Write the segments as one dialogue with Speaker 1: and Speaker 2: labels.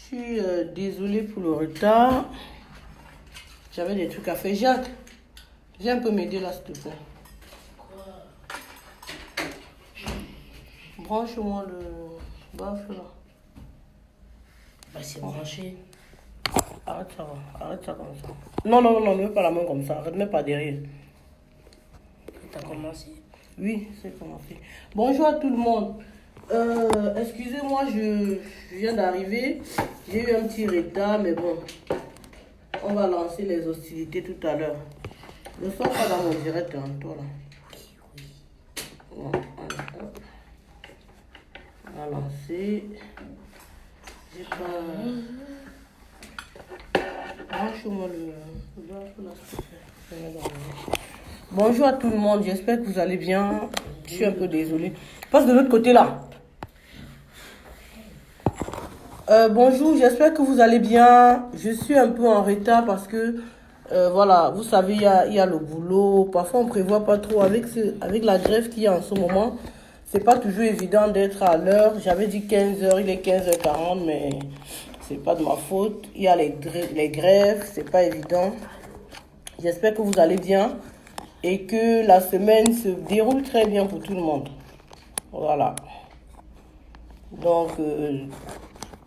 Speaker 1: suis désolée pour le retard. J'avais des trucs à faire. Jacques, viens un peu m'aider là, s'il te plaît.
Speaker 2: Quoi?
Speaker 1: Branche-moi le baffle là.
Speaker 2: Bah, c'est branché.
Speaker 1: Arrête ça comme ça. Non, ne mets pas la main comme ça. Arrête, mets pas derrière.
Speaker 2: T'as commencé?
Speaker 1: Oui, c'est commencé. Bonjour à tout le monde. Excusez-moi, je viens d'arriver. J'ai eu un petit retard, mais bon. On va lancer les hostilités tout à l'heure. Ne sors pas dans mon direct, hein, toi là. Bon, on va lancer. J'ai pas. Branche-moi le baffle là, s'il te plaît. Bonjour à tout le monde, j'espère que vous allez bien. Je suis un peu désolée. Passe de l'autre côté là. Bonjour, j'espère que vous allez bien. Je suis un peu en retard parce que, voilà, vous savez, il y a le boulot. Parfois, on ne prévoit pas trop avec la grève qu'il y a en ce moment. C'est pas toujours évident d'être à l'heure. J'avais dit 15h, il est 15h40, mais c'est pas de ma faute. Il y a les grèves, c'est pas évident. J'espère que vous allez bien et que la semaine se déroule très bien pour tout le monde. Voilà. Donc,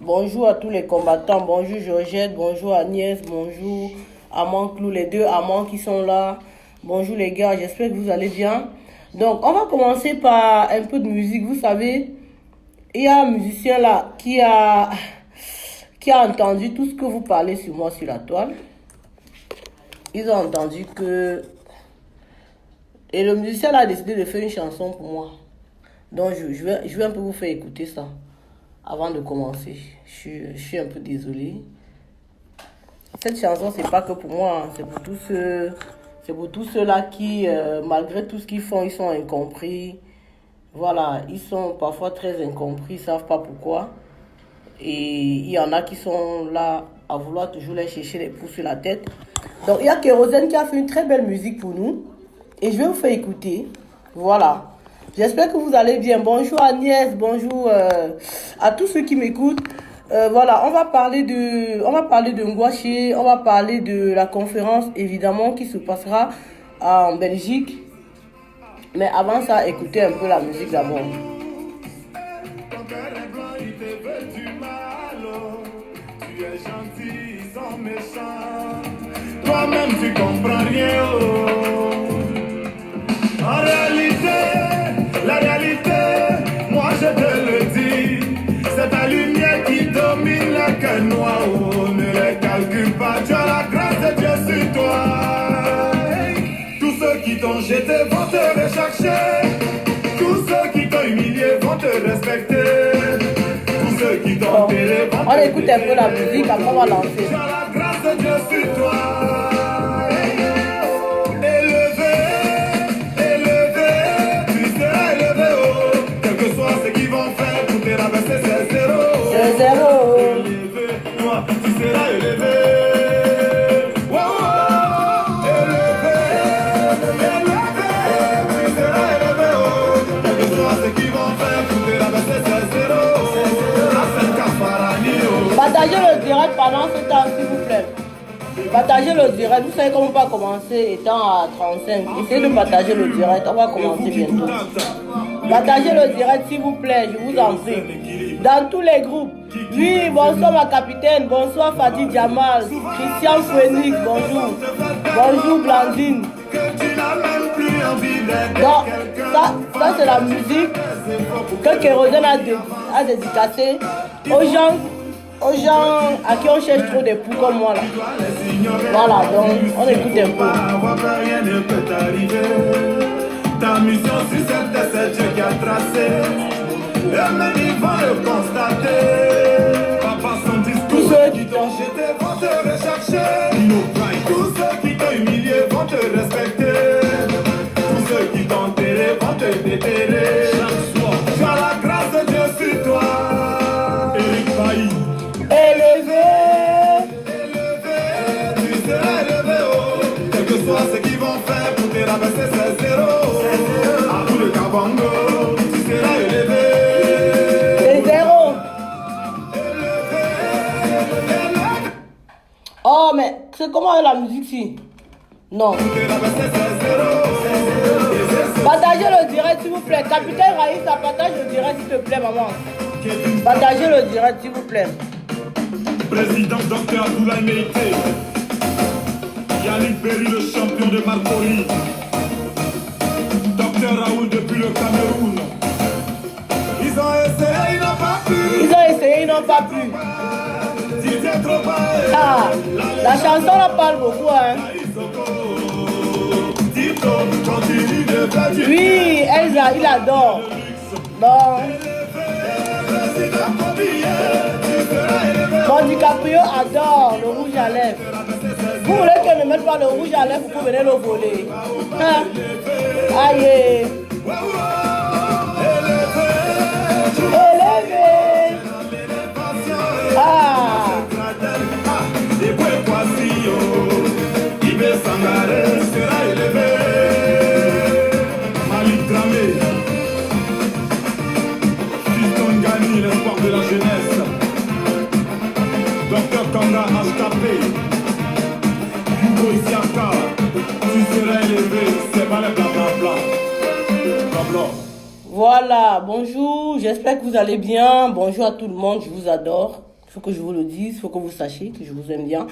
Speaker 1: bonjour à tous les combattants. Bonjour Georgette, bonjour Agnès, bonjour Amanclou, les deux amants qui sont là. Bonjour les gars, j'espère que vous allez bien. Donc, on va commencer par un peu de musique. Vous savez, il y a un musicien là qui a entendu tout ce que vous parlez sur moi sur la toile. Ils ont entendu que... Et le musicien là a décidé de faire une chanson pour moi. Donc, je vais un peu vous faire écouter ça avant de commencer. Je suis un peu désolée. Cette chanson, c'est pas que pour moi, hein. C'est pour tous ceux-là qui, malgré tout ce qu'ils font, ils sont incompris. Voilà, ils sont parfois très incompris, ils savent pas pourquoi. Et il y en a qui sont là à vouloir toujours les chercher les pouces sur la tête. Donc, il y a Kérosène qui a fait une très belle musique pour nous. Et je vais vous faire écouter. Voilà. J'espère que vous allez bien. Bonjour Agnès, bonjour à tous ceux qui m'écoutent. Voilà, on va parler de Ngouaché, on va parler de la conférence évidemment qui se passera en Belgique. Mais avant ça, écoutez un peu la musique d'abord.
Speaker 3: Ton cœur est blanc, il te veut du mal. Tu es gentil, ils sont méchants. Toi-même, tu comprends rien. En réalité, la réalité, moi je te le dis, c'est ta lumière qui domine les cœurs noirs. Ne les calcule pas, tu as la grâce de Dieu sur toi. Tous ceux qui t'ont jeté vont te rechercher. Tous ceux qui t'ont humilié vont te respecter. Tous ceux qui t'ont enterré vont te
Speaker 1: On écoute un peu la musique, après on va lancer.
Speaker 3: tu as la grâce de Dieu sur toi. Élevé, tu seras élevé, oh. Quel que soit ce qu'ils vont faire pour te rabaisser, c'est zéro.
Speaker 1: C'est zéro.
Speaker 3: Élevé, toi, tu seras élevé. Oh, oh, élevé, tu seras élevé, oh. Quel que soit ce qu'ils vont faire pour te rabaisser, c'est zéro. Afin Kafarani, oh.
Speaker 1: Partagez le direct pendant ce temps, s'il vous plaît. Partagez le direct. Vous savez comment on va commencer étant à 35. Essayez de partager le direct. On va commencer bientôt. Partagez le direct, s'il vous plaît. Je vous en prie. Dans tous les groupes. Oui, bonsoir ma capitaine. Bonsoir Fatih Jamal. Christian Phoenix, bonjour. Bonjour Blandine. Donc, ça c'est la musique que Kérosène a dédicacée aux gens à qui on cherche trop des poux comme moi là. Voilà, donc on écoute un peu.
Speaker 3: Rien ne peut t'arriver. Ta mission sur cette terre, c'est Dieu qui a tracé. Et même ils vont le constater. Papa, son discours.
Speaker 1: Tous ceux
Speaker 3: qui t'ont jeté vont te rechercher. Tous ceux qui t'ont humilié vont te respecter. Tous ceux qui t'ont enterré vont te déterrer. Tu as la grâce de Dieu sur toi. Eric Bailly.
Speaker 1: Élevé,
Speaker 3: Tu seras élevé, oh. Quel que soit ce qu'ils vont faire pour te rabaisser, c'est zéro. À bout de Kabango, tu seras élevé.
Speaker 1: c'est zéro. c'est comment la musique ici? Non. Partagez le direct s'il vous plaît. Capitaine Raïssa, partage le direct s'il te plaît, maman. Partagez le direct s'il vous plaît.
Speaker 3: Président Dr Abdoulaye Meïté, Yannick Berry, le champion de Marcoli, Dr Raoul depuis le Cameroun. Ils ont essayé, ils n'ont pas pu.
Speaker 1: Ils ont essayé, ils n'ont pas pu. Ah, la chanson la parle beaucoup, hein. Oui, Elsa, il adore. Bon. Bon, DiCaprio adore le rouge à lèvres. Vous voulez qu'elle ne mette pas le rouge à lèvres, vous venez le voler. Hein? Aïe. Élevé. Ah.
Speaker 3: Sera élevé. Malik Dramé, Fiston Gani, l'espoir de la jeunesse. Dr Kanga HKP, Hugo Isiaka, tu seras élevé. C'est pas le blablabla.
Speaker 1: Voilà, bonjour, j'espère que vous allez bien. Bonjour à tout le monde, je vous adore. Il faut que je vous le dise, il faut que vous sachiez que je vous aime bien.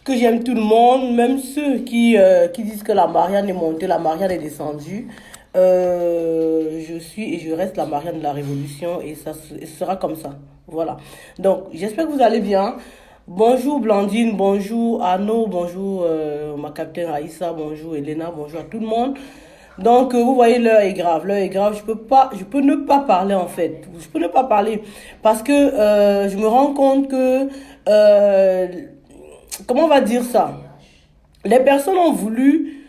Speaker 1: Que j'aime tout le monde, même ceux qui disent que la Marianne est montée, la Marianne est descendue. Je suis et je reste la Marianne de la Révolution et ça sera comme ça. Voilà. Donc, j'espère que vous allez bien. Bonjour Blandine, bonjour Anno, bonjour ma capitaine Raïssa, bonjour Elena, bonjour à tout le monde. Donc, vous voyez, l'heure est grave. L'heure est grave. Je peux ne pas parler, en fait. Je peux ne pas parler. Parce que je me rends compte que... comment on va dire ça? Les personnes ont voulu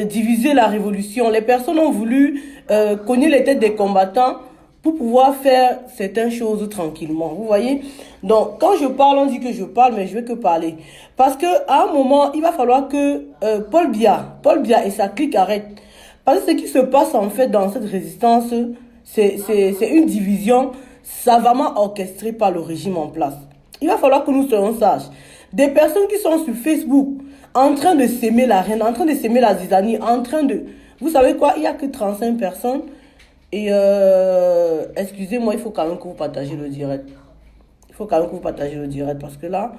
Speaker 1: diviser la révolution. Les personnes ont voulu cogner les têtes des combattants pour pouvoir faire certaines choses tranquillement. Vous voyez? Donc, quand je parle, on dit que je parle, mais je vais que parler. Parce que à un moment, il va falloir que Paul Biya et sa clique arrêtent. Parce que ce qui se passe en fait dans cette résistance, c'est une division savamment orchestrée par le régime en place. Il va falloir que nous soyons sages. Des personnes qui sont sur Facebook, en train de s'aimer la reine, en train de s'aimer la zizanie, en train de... Vous savez quoi? Il n'y a que 35 personnes. Et excusez-moi, il faut quand même que vous partagez le direct. Il faut quand même que vous partagez le direct parce que là,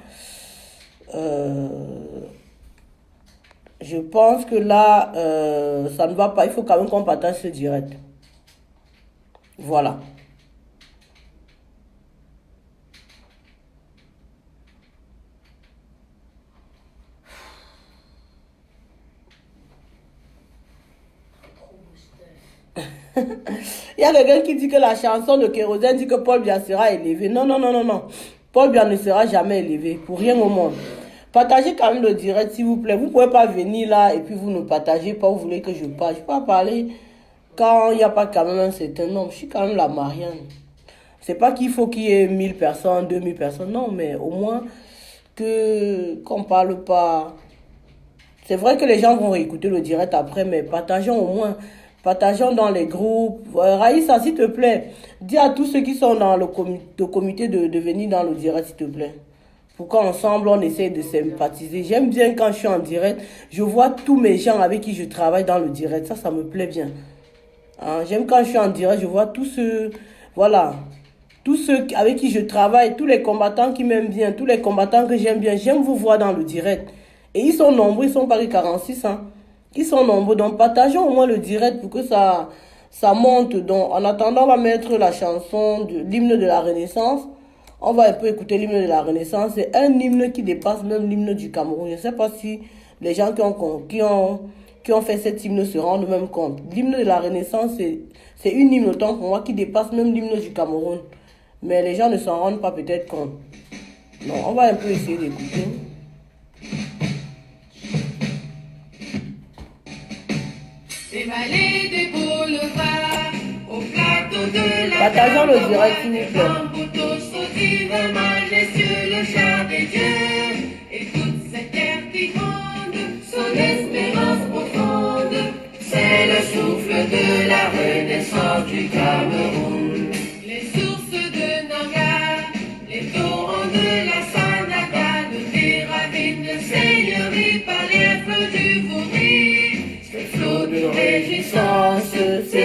Speaker 1: je pense que là, ça ne va pas. Il faut quand même qu'on partage ce direct. Voilà. Il y a quelqu'un qui dit que la chanson de Kérosène dit que Paul Biya sera élevé. Non, non, non, non, non. Paul Biya ne sera jamais élevé. Pour rien au monde. Partagez quand même le direct, s'il vous plaît. Vous ne pouvez pas venir là et puis vous ne partagez pas. Vous voulez que je parle. Je ne peux pas parler quand il n'y a pas quand même un certain nombre. Je suis quand même la Marianne. C'est pas qu'il faut qu'il y ait 1000 personnes, 2000 personnes. Non, mais au moins qu'on ne parle pas. C'est vrai que les gens vont réécouter le direct après, mais partageons au moins. Partageons dans les groupes. Raïssa, s'il te plaît, dis à tous ceux qui sont dans le comité de venir dans le direct, s'il te plaît. Pour qu'ensemble, on essaye de sympathiser. J'aime bien quand je suis en direct, je vois tous mes gens avec qui je travaille dans le direct. Ça me plaît bien. Hein? J'aime quand je suis en direct, je vois tous ceux, voilà, tous ceux avec qui je travaille, tous les combattants qui m'aiment bien, tous les combattants que j'aime bien. J'aime vous voir dans le direct. Et ils sont nombreux, ils sont pas que 46, hein. Ils sont nombreux, donc partageons au moins le direct pour que ça monte. Donc, en attendant, on va mettre la chanson de l'hymne de la Renaissance. On va un peu écouter l'hymne de la Renaissance. C'est un hymne qui dépasse même l'hymne du Cameroun. Je ne sais pas si les gens qui ont fait cet hymne se rendent même compte. L'hymne de la Renaissance, c'est une hymne autant pour moi qui dépasse même l'hymne du Cameroun. Mais les gens ne s'en rendent pas peut-être compte. Non, on va un peu essayer d'écouter.
Speaker 4: Dévaler des boulevards au plateau de la
Speaker 1: Partageons le direct, s'il vous plaît.
Speaker 4: Majestueux le chant des dieux et toute cette terre qui gronde, son espérance profonde, c'est le souffle de la renaissance du Cameroun. Les sources de Nanga, les torrents de la Sandaga, des ravines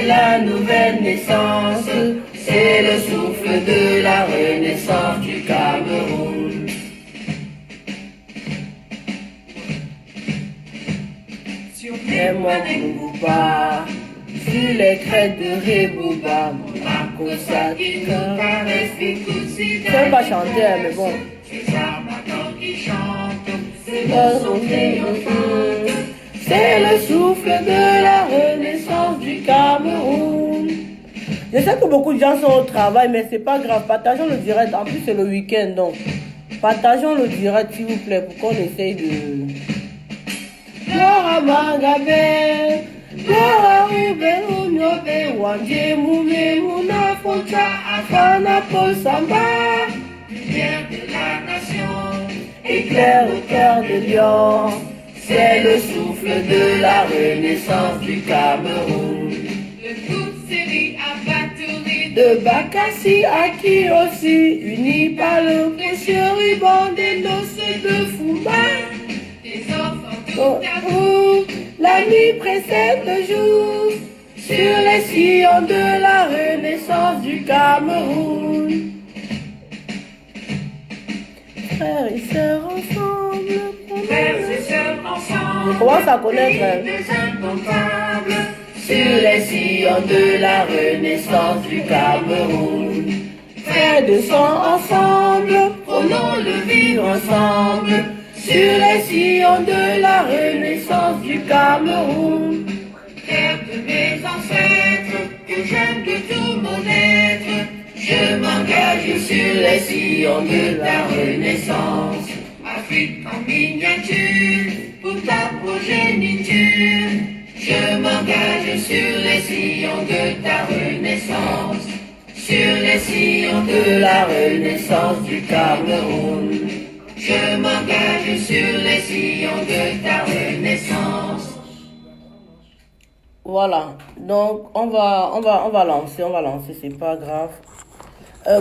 Speaker 2: de la nouvelle naissance, c'est le souffle de la renaissance du Cameroun.
Speaker 1: Et mon Bouba, sur les crêtes de Rebouba, Makosa qui je ne vais pas chanter, mais bon. C'est le souffle de la renaissance du Cameroun. Je sais que beaucoup de gens sont au travail, mais c'est pas grave. Partageons le direct. En plus, c'est le week-end, donc partageons le direct, s'il vous plaît, pour qu'on essaye de. Gloire Magabe, gloire Ube, Unyobe, Wanje, Moume, Mouna, Foncha, Afana, Paul Samba.
Speaker 4: Lumière de la nation,
Speaker 1: Éclaire au cœur de lion. C'est le souffle de la renaissance du Cameroun.
Speaker 4: le coup série abattu
Speaker 1: De Bakassi à qui aussi, unis par le précieux ruban des noces de Fumba.
Speaker 4: des enfants
Speaker 1: Oh,
Speaker 4: tout à
Speaker 1: oh, la nuit précède le jour, sur les sillons de la renaissance du Cameroun. Frères et sœurs ensemble,
Speaker 4: frères et sœurs ensemble.
Speaker 1: je commence à connaître. Hein.
Speaker 4: Des incomptables.
Speaker 1: Sur les sillons de la renaissance du Cameroun. Frères de sang ensemble, prenons le vivre ensemble. Sur les sillons de la renaissance du Cameroun.
Speaker 4: Terre de mes ancêtres, que j'aime de tout mon être, je m'engage
Speaker 1: Sur les sillons de la renaissance.
Speaker 4: Afrique en miniature, pour ta progéniture. Je m'engage sur les sillons de ta renaissance,
Speaker 1: Sur les sillons de la renaissance du Cameroun.
Speaker 4: je m'engage sur les sillons de ta renaissance.
Speaker 1: Voilà, donc on va lancer, c'est pas grave.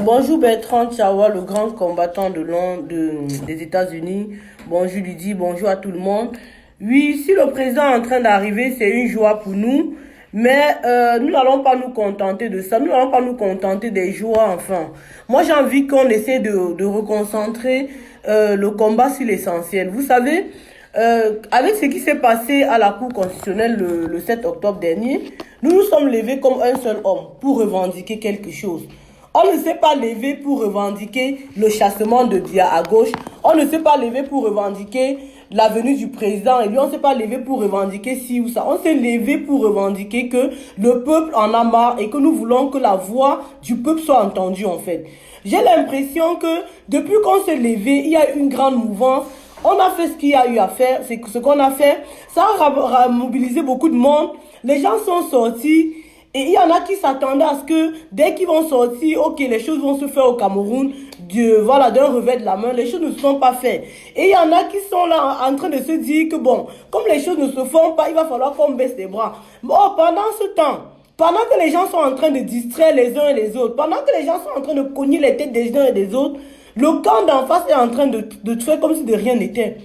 Speaker 1: Bonjour Bertrand Chawa, le grand combattant des États-Unis. Bonjour Lydie, bonjour à tout le monde. Oui, si le président est en train d'arriver, c'est une joie pour nous. Mais nous n'allons pas nous contenter de ça. Nous n'allons pas nous contenter des joies, enfin. Moi, j'ai envie qu'on essaie de reconcentrer le combat sur l'essentiel. Vous savez, avec ce qui s'est passé à la Cour constitutionnelle le 7 octobre dernier, nous nous sommes levés comme un seul homme pour revendiquer quelque chose. On ne s'est pas levé pour revendiquer le chassement de Biya à gauche. On ne s'est pas levé pour revendiquer la venue du président. Et lui, on ne s'est pas levé pour revendiquer ci ou ça. On s'est levé pour revendiquer que le peuple en a marre et que nous voulons que la voix du peuple soit entendue, en fait. J'ai l'impression que depuis qu'on s'est levé, il y a eu une grande mouvance. On a fait ce qu'il y a eu à faire. C'est ce qu'on a fait. Ça a mobilisé beaucoup de monde. Les gens sont sortis. Et il y en a qui s'attendaient à ce que dès qu'ils vont sortir, ok, les choses vont se faire au Cameroun, d'un revers de la main. Les choses ne se sont pas faites. Et il y en a qui sont là en train de se dire que bon, comme les choses ne se font pas, il va falloir qu'on baisse les bras. Bon, pendant ce temps, pendant que les gens sont en train de distraire les uns et les autres, pendant que les gens sont en train de cogner les têtes des uns et des autres, le camp d'en face est en train de faire comme si de rien n'était.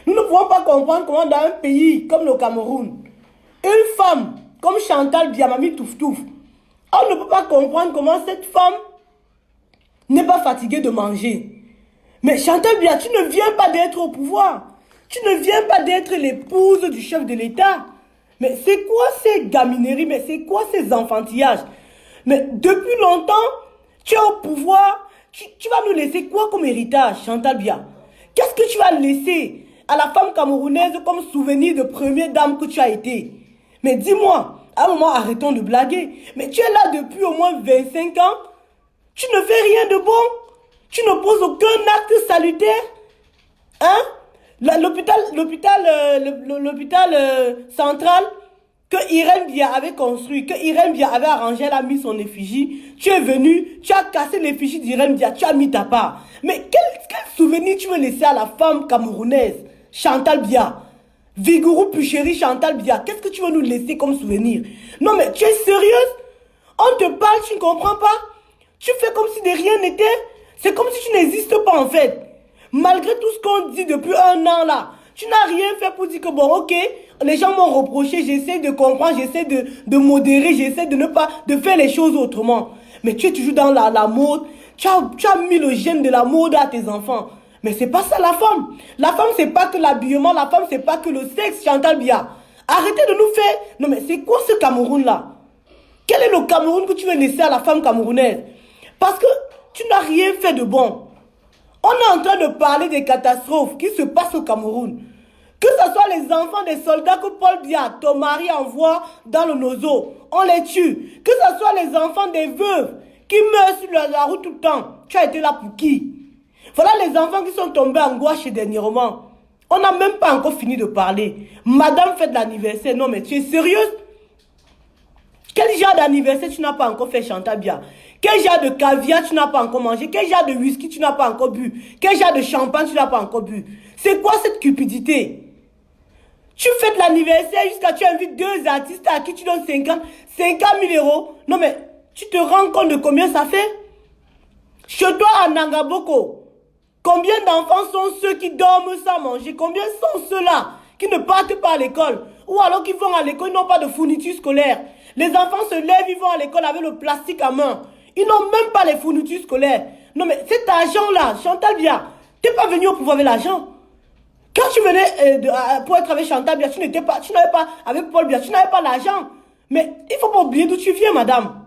Speaker 1: Nous ne pouvons pas comprendre comment dans un pays comme le Cameroun, une femme comme Chantal Biamami Touf-Touf, on ne peut pas comprendre comment cette femme n'est pas fatiguée de manger. Mais Chantal Biamami, tu ne viens pas d'être au pouvoir. Tu ne viens pas d'être l'épouse du chef de l'État. Mais c'est quoi ces gamineries? Mais c'est quoi ces enfantillages? Mais depuis longtemps, tu es au pouvoir. Tu vas nous laisser quoi comme héritage, Chantal Biamami? Qu'est-ce que tu vas laisser à la femme camerounaise comme souvenir de première dame que tu as été? Mais dis-moi, à un moment, arrêtons de blaguer. Mais tu es là depuis au moins 25 ans. Tu ne fais rien de bon. Tu ne poses aucun acte salutaire. Hein? L'hôpital central que Irène Bia avait construit, que Irène Bia avait arrangé, elle a mis son effigie. Tu es venu, tu as cassé l'effigie d'Irène Bia, tu as mis ta part. Mais quel souvenir tu veux laisser à la femme camerounaise, Chantal Bia? Vigourou Puchéry, Chantal Bia, qu'est-ce que tu veux nous laisser comme souvenir? Non mais tu es sérieuse? On te parle, tu ne comprends pas? Tu fais comme si de rien n'était? C'est comme si tu n'existes pas en fait. Malgré tout ce qu'on dit depuis un an là, tu n'as rien fait pour dire que bon ok, les gens m'ont reproché, j'essaie de comprendre, j'essaie de modérer, j'essaie de faire les choses autrement. Mais tu es toujours dans la mode, tu as mis le gène de la mode à tes enfants. Mais c'est pas ça la femme. La femme, c'est pas que l'habillement, la femme, c'est pas que le sexe, Chantal Bia. Arrêtez de nous faire... Non mais c'est quoi ce Cameroun-là? Quel est le Cameroun que tu veux laisser à la femme camerounaise? Parce que tu n'as rien fait de bon. On est en train de parler des catastrophes qui se passent au Cameroun. Que ce soit les enfants des soldats que Paul Biya, ton mari, envoie dans le Nozo, on les tue. Que ce soit les enfants des veuves qui meurent sur la route tout le temps. Tu as été là pour qui? Voilà les enfants qui sont tombés en gouache dernièrement. On n'a même pas encore fini de parler. Madame fait de l'anniversaire. Non mais tu es sérieuse? Quel genre d'anniversaire tu n'as pas encore fait, Chantal Bia? Quel genre de caviar tu n'as pas encore mangé? Quel genre de whisky tu n'as pas encore bu? Quel genre de champagne tu n'as pas encore bu? C'est quoi cette cupidité? Tu fêtes l'anniversaire jusqu'à tu invites 2 artistes à qui tu donnes 50 000 euros. Non mais, tu te rends compte de combien ça fait? Chez toi à Nangaboko, combien d'enfants sont ceux qui dorment sans manger? Combien sont ceux-là qui ne partent pas à l'école? Ou alors qui vont à l'école, ils n'ont pas de fourniture scolaire. Les enfants se lèvent, ils vont à l'école avec le plastique à main. Ils n'ont même pas les fournitures scolaires. Non mais cet argent-là, Chantal Bia, tu n'es pas venu au pouvoir avec l'argent. Quand tu venais pour être avec Chantal Bia, tu n'avais pas avec Paul Biya, tu n'avais pas l'argent. Mais il ne faut pas oublier d'où tu viens, madame.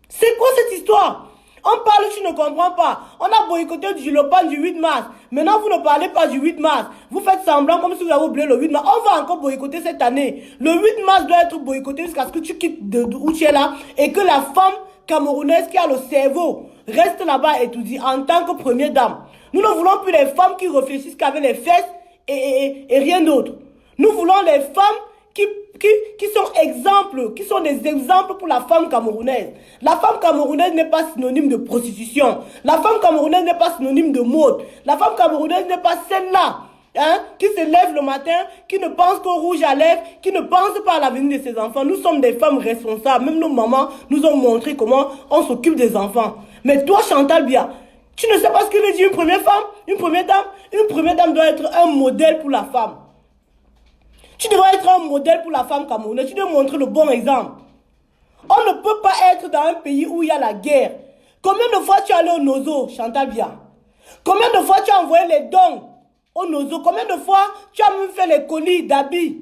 Speaker 1: C'est quoi cette histoire? On parle, tu ne comprends pas. On a boycotté du Lopan du 8 mars. Maintenant, vous ne parlez pas du 8 mars. Vous faites semblant comme si vous avez oublié le 8 mars. On va encore boycotter cette année. Le 8 mars doit être boycotté jusqu'à ce que tu quittes d'où tu es là et que la femme camerounaise qui a le cerveau reste là-bas et tout dit en tant que première dame. Nous ne voulons plus les femmes qui réfléchissent qu'avec les fesses et rien d'autre. Nous voulons les femmes qui sont exemples, qui sont des exemples pour la femme camerounaise. La femme camerounaise n'est pas synonyme de prostitution. La femme camerounaise n'est pas synonyme de mode. La femme camerounaise n'est pas celle-là, qui se lève le matin, qui ne pense qu'au rouge à lèvres, qui ne pense pas à l'avenir de ses enfants. Nous sommes des femmes responsables. Même nos mamans nous ont montré comment on s'occupe des enfants. Mais toi, Chantal Bia, tu ne sais pas ce que veut dire une première femme, une première dame. Une première dame doit être un modèle pour la femme. Tu dois être un modèle pour la femme camerounaise. Tu dois montrer le bon exemple. On ne peut pas être dans un pays où il y a la guerre. Combien de fois tu es allé au Nozo, Chantal Bia? Combien de fois tu as envoyé les dons au Nozo? Combien de fois tu as même fait les colis d'habits?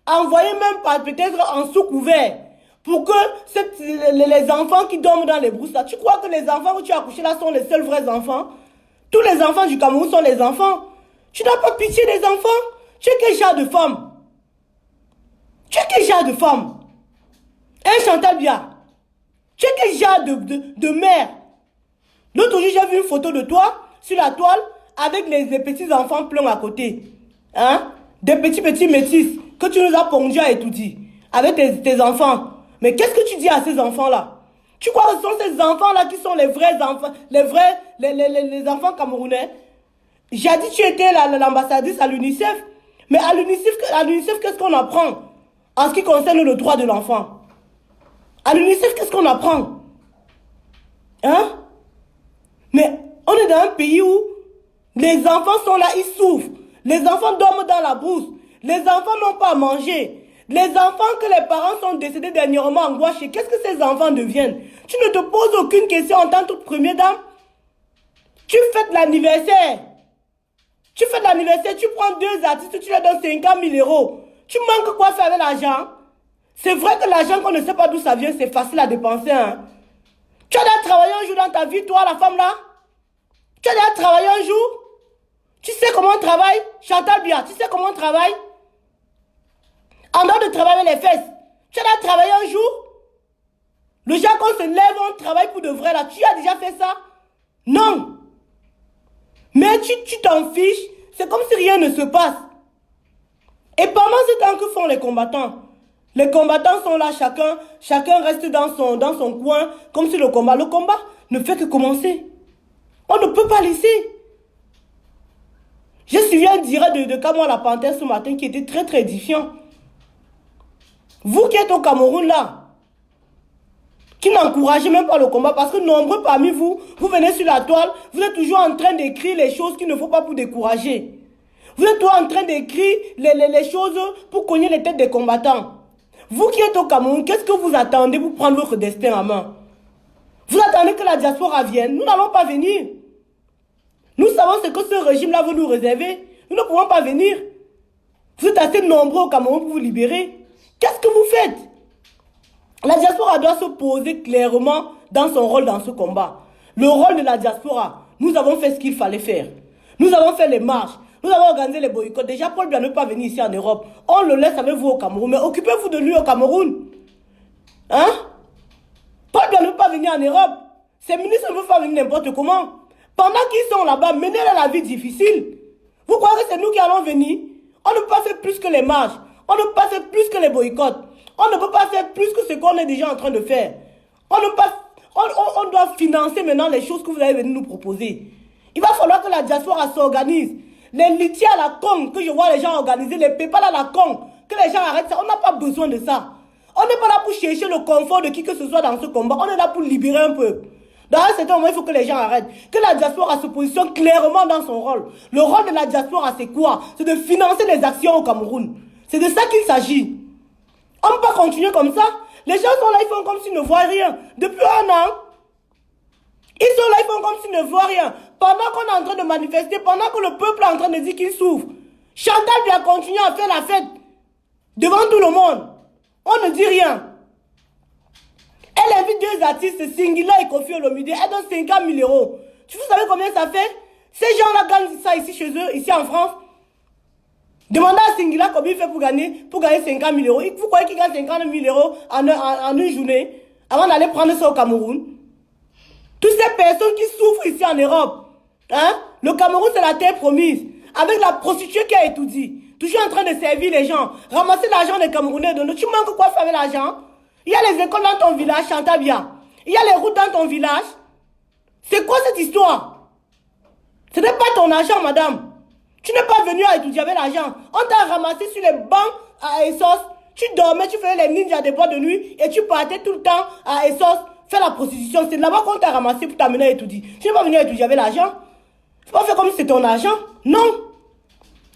Speaker 1: Envoyé même peut-être en sous-couvert. Pour que les enfants qui dorment dans les brousses là. Tu crois que les enfants que tu as accouchés là sont les seuls vrais enfants? Tous les enfants du Cameroun sont les enfants. Tu n'as pas pitié des enfants? Tu es quel genre de femme? Tu es quel genre de femme? Hein, Chantal Bia? Tu es quel genre de mère? L'autre jour, j'ai vu une photo de toi sur la toile avec les petits enfants pleins à côté. Hein? Des petits métis que tu nous as pondus à étudier avec tes enfants. Mais qu'est-ce que tu dis à ces enfants-là? Tu crois que ce sont ces enfants-là qui sont les vrais enfants, les enfants camerounais? Jadis, tu étais l'ambassadrice à l'UNICEF. Mais à l'UNICEF, qu'est-ce qu'on apprend en ce qui concerne le droit de l'enfant? À l'UNICEF, qu'est-ce qu'on apprend? Hein? Mais on est dans un pays où les enfants sont là, ils souffrent. Les enfants dorment dans la brousse. Les enfants n'ont pas à manger. Les enfants que les parents sont décédés dernièrement angoissés, qu'est-ce que ces enfants deviennent? Tu ne te poses aucune question en tant que première dame. Tu fêtes l'anniversaire. Tu fêtes l'anniversaire, tu prends 2 artistes, tu leur donnes 50 000 euros. Tu manques quoi faire avec l'argent? C'est vrai que l'argent qu'on ne sait pas d'où ça vient, c'est facile à dépenser. Hein? Tu as déjà travaillé un jour dans ta vie, toi, la femme là? Tu as déjà travaillé un jour? Tu sais comment on travaille? Chantal Bia, tu sais comment on travaille? En dehors de travailler les fesses, tu as déjà travaillé un jour? Le jour qu'on se lève, on travaille pour de vrai là. Tu as déjà fait ça? Non. Mais tu t'en fiches. C'est comme si rien ne se passe. Et pendant ce temps, que font les combattants? Les combattants sont là, chacun reste dans son coin, comme si le combat ne fait que commencer. On ne peut pas laisser. J'ai suivi un direct de Kamwa la Panthère ce matin qui était très très édifiant. Vous qui êtes au Cameroun là, qui n'encouragez même pas le combat, parce que nombreux parmi vous, vous venez sur la toile, vous êtes toujours en train d'écrire les choses qu'il ne faut pas pour décourager. Vous êtes toujours en train d'écrire les choses pour cogner les têtes des combattants. Vous qui êtes au Cameroun, qu'est-ce que vous attendez pour prendre votre destin en main? Vous attendez que la diaspora vienne? Nous n'allons pas venir. Nous savons ce que ce régime-là veut nous réserver. Nous ne pouvons pas venir. Vous êtes assez nombreux au Cameroun pour vous libérer. Qu'est-ce que vous faites? La diaspora doit se poser clairement dans son rôle dans ce combat. Le rôle de la diaspora, nous avons fait ce qu'il fallait faire. Nous avons fait les marches. Nous avons organisé les boycotts. Déjà, Paul Biya ne peut pas venir ici en Europe. On le laisse avec vous au Cameroun. Mais occupez-vous de lui au Cameroun. Hein? Paul Biya ne peut pas venir en Europe. Ces ministres ne peuvent pas venir n'importe comment. Pendant qu'ils sont là-bas, menez-leur la vie difficile. Vous croyez que c'est nous qui allons venir? On ne peut pas faire plus que les marches. On ne peut pas faire plus que les boycotts. On ne peut pas faire plus que ce qu'on est déjà en train de faire. On doit financer maintenant les choses que vous allez venir nous proposer. Il va falloir que la diaspora s'organise. Les litiers à la con, que je vois les gens organiser, les PayPal à la con, que les gens arrêtent ça. On n'a pas besoin de ça. On n'est pas là pour chercher le confort de qui que ce soit dans ce combat. On est là pour libérer un peuple. Dans un certain moment, il faut que les gens arrêtent. Que la diaspora se positionne clairement dans son rôle. Le rôle de la diaspora, c'est quoi? C'est de financer les actions au Cameroun. C'est de ça qu'il s'agit. On ne peut pas continuer comme ça. Les gens sont là, ils font comme s'ils ne voient rien. Depuis un an, ils sont là, ils font comme s'ils ne voient rien. Pendant qu'on est en train de manifester, pendant que le peuple est en train de dire qu'il souffre, Chantal vient continuer à faire la fête devant tout le monde. On ne dit rien. Elle invite deux artistes, Singila et Kofi Olomide. Elle donne 50 000 euros. Vous savez combien ça fait? Ces gens-là gagnent ça ici chez eux, ici en France. Demandez à Singila combien il fait pour gagner 50 000 euros. Vous croyez qu'il gagne 50 000 euros en une journée avant d'aller prendre ça au Cameroun? Toutes ces personnes qui souffrent ici en Europe, hein? Le Cameroun, c'est la terre promise. Avec la prostituée qui a étudié, toujours en train de servir les gens, ramasser l'argent des Camerounais. Tu manques quoi faire avec l'argent? Il y a les écoles dans ton village, Chantal bien. Il y a les routes dans ton village. C'est quoi cette histoire? Ce n'est pas ton argent, madame. Tu n'es pas venu à étudier avec l'argent. On t'a ramassé sur les bancs à Essos. Tu dormais, tu faisais les ninjas des bois de nuit et tu partais tout le temps à Essos faire la prostitution. C'est là-bas qu'on t'a ramassé pour t'amener à étudier. Tu n'es pas venu à étudier avec l'argent. Tu peux pas faire comme si c'était ton argent. Non.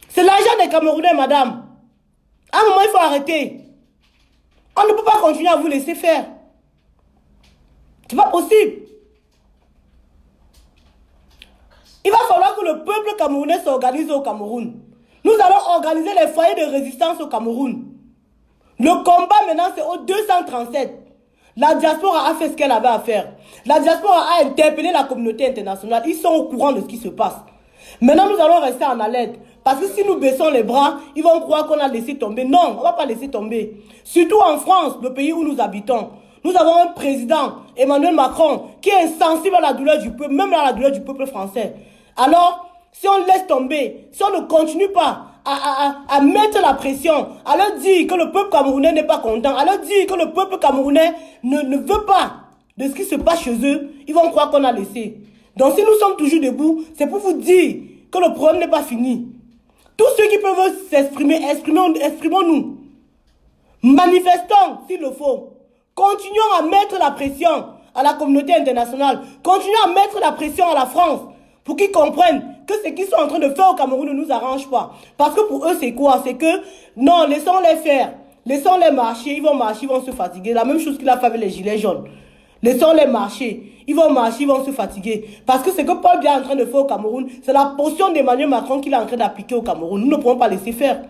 Speaker 1: C'est l'argent des Camerounais, madame. À un moment, il faut arrêter. On ne peut pas continuer à vous laisser faire. C'est pas possible. Il va falloir que le peuple camerounais s'organise au Cameroun. Nous allons organiser les foyers de résistance au Cameroun. Le combat maintenant c'est au 237. La diaspora a fait ce qu'elle avait à faire. La diaspora a interpellé la communauté internationale. Ils sont au courant de ce qui se passe. Maintenant nous allons rester en alerte. Parce que si nous baissons les bras, ils vont croire qu'on a laissé tomber. Non, on ne va pas laisser tomber. Surtout en France, le pays où nous habitons. Nous avons un président, Emmanuel Macron, qui est insensible à la douleur du peuple, même à la douleur du peuple français. Alors, si on laisse tomber, si on ne continue pas à mettre la pression, à leur dire que le peuple camerounais n'est pas content, à leur dire que le peuple camerounais ne veut pas de ce qui se passe chez eux, ils vont croire qu'on a laissé. Donc si nous sommes toujours debout, c'est pour vous dire que le problème n'est pas fini. Tous ceux qui peuvent s'exprimer, exprimons-nous. Manifestons s'il le faut. Continuons à mettre la pression à la communauté internationale. Continuons à mettre la pression à la France pour qu'ils comprennent que ce qu'ils sont en train de faire au Cameroun ne nous arrange pas. Parce que pour eux, c'est quoi? C'est que, non, laissons-les faire. Laissons-les marcher, ils vont se fatiguer. La même chose qu'il a fait avec les gilets jaunes. Laissons-les marcher. Ils vont marcher, ils vont se fatiguer. Parce que ce que Paul Biya est en train de faire au Cameroun, c'est la potion d'Emmanuel Macron qu'il est en train d'appliquer au Cameroun. Nous ne pouvons pas laisser faire.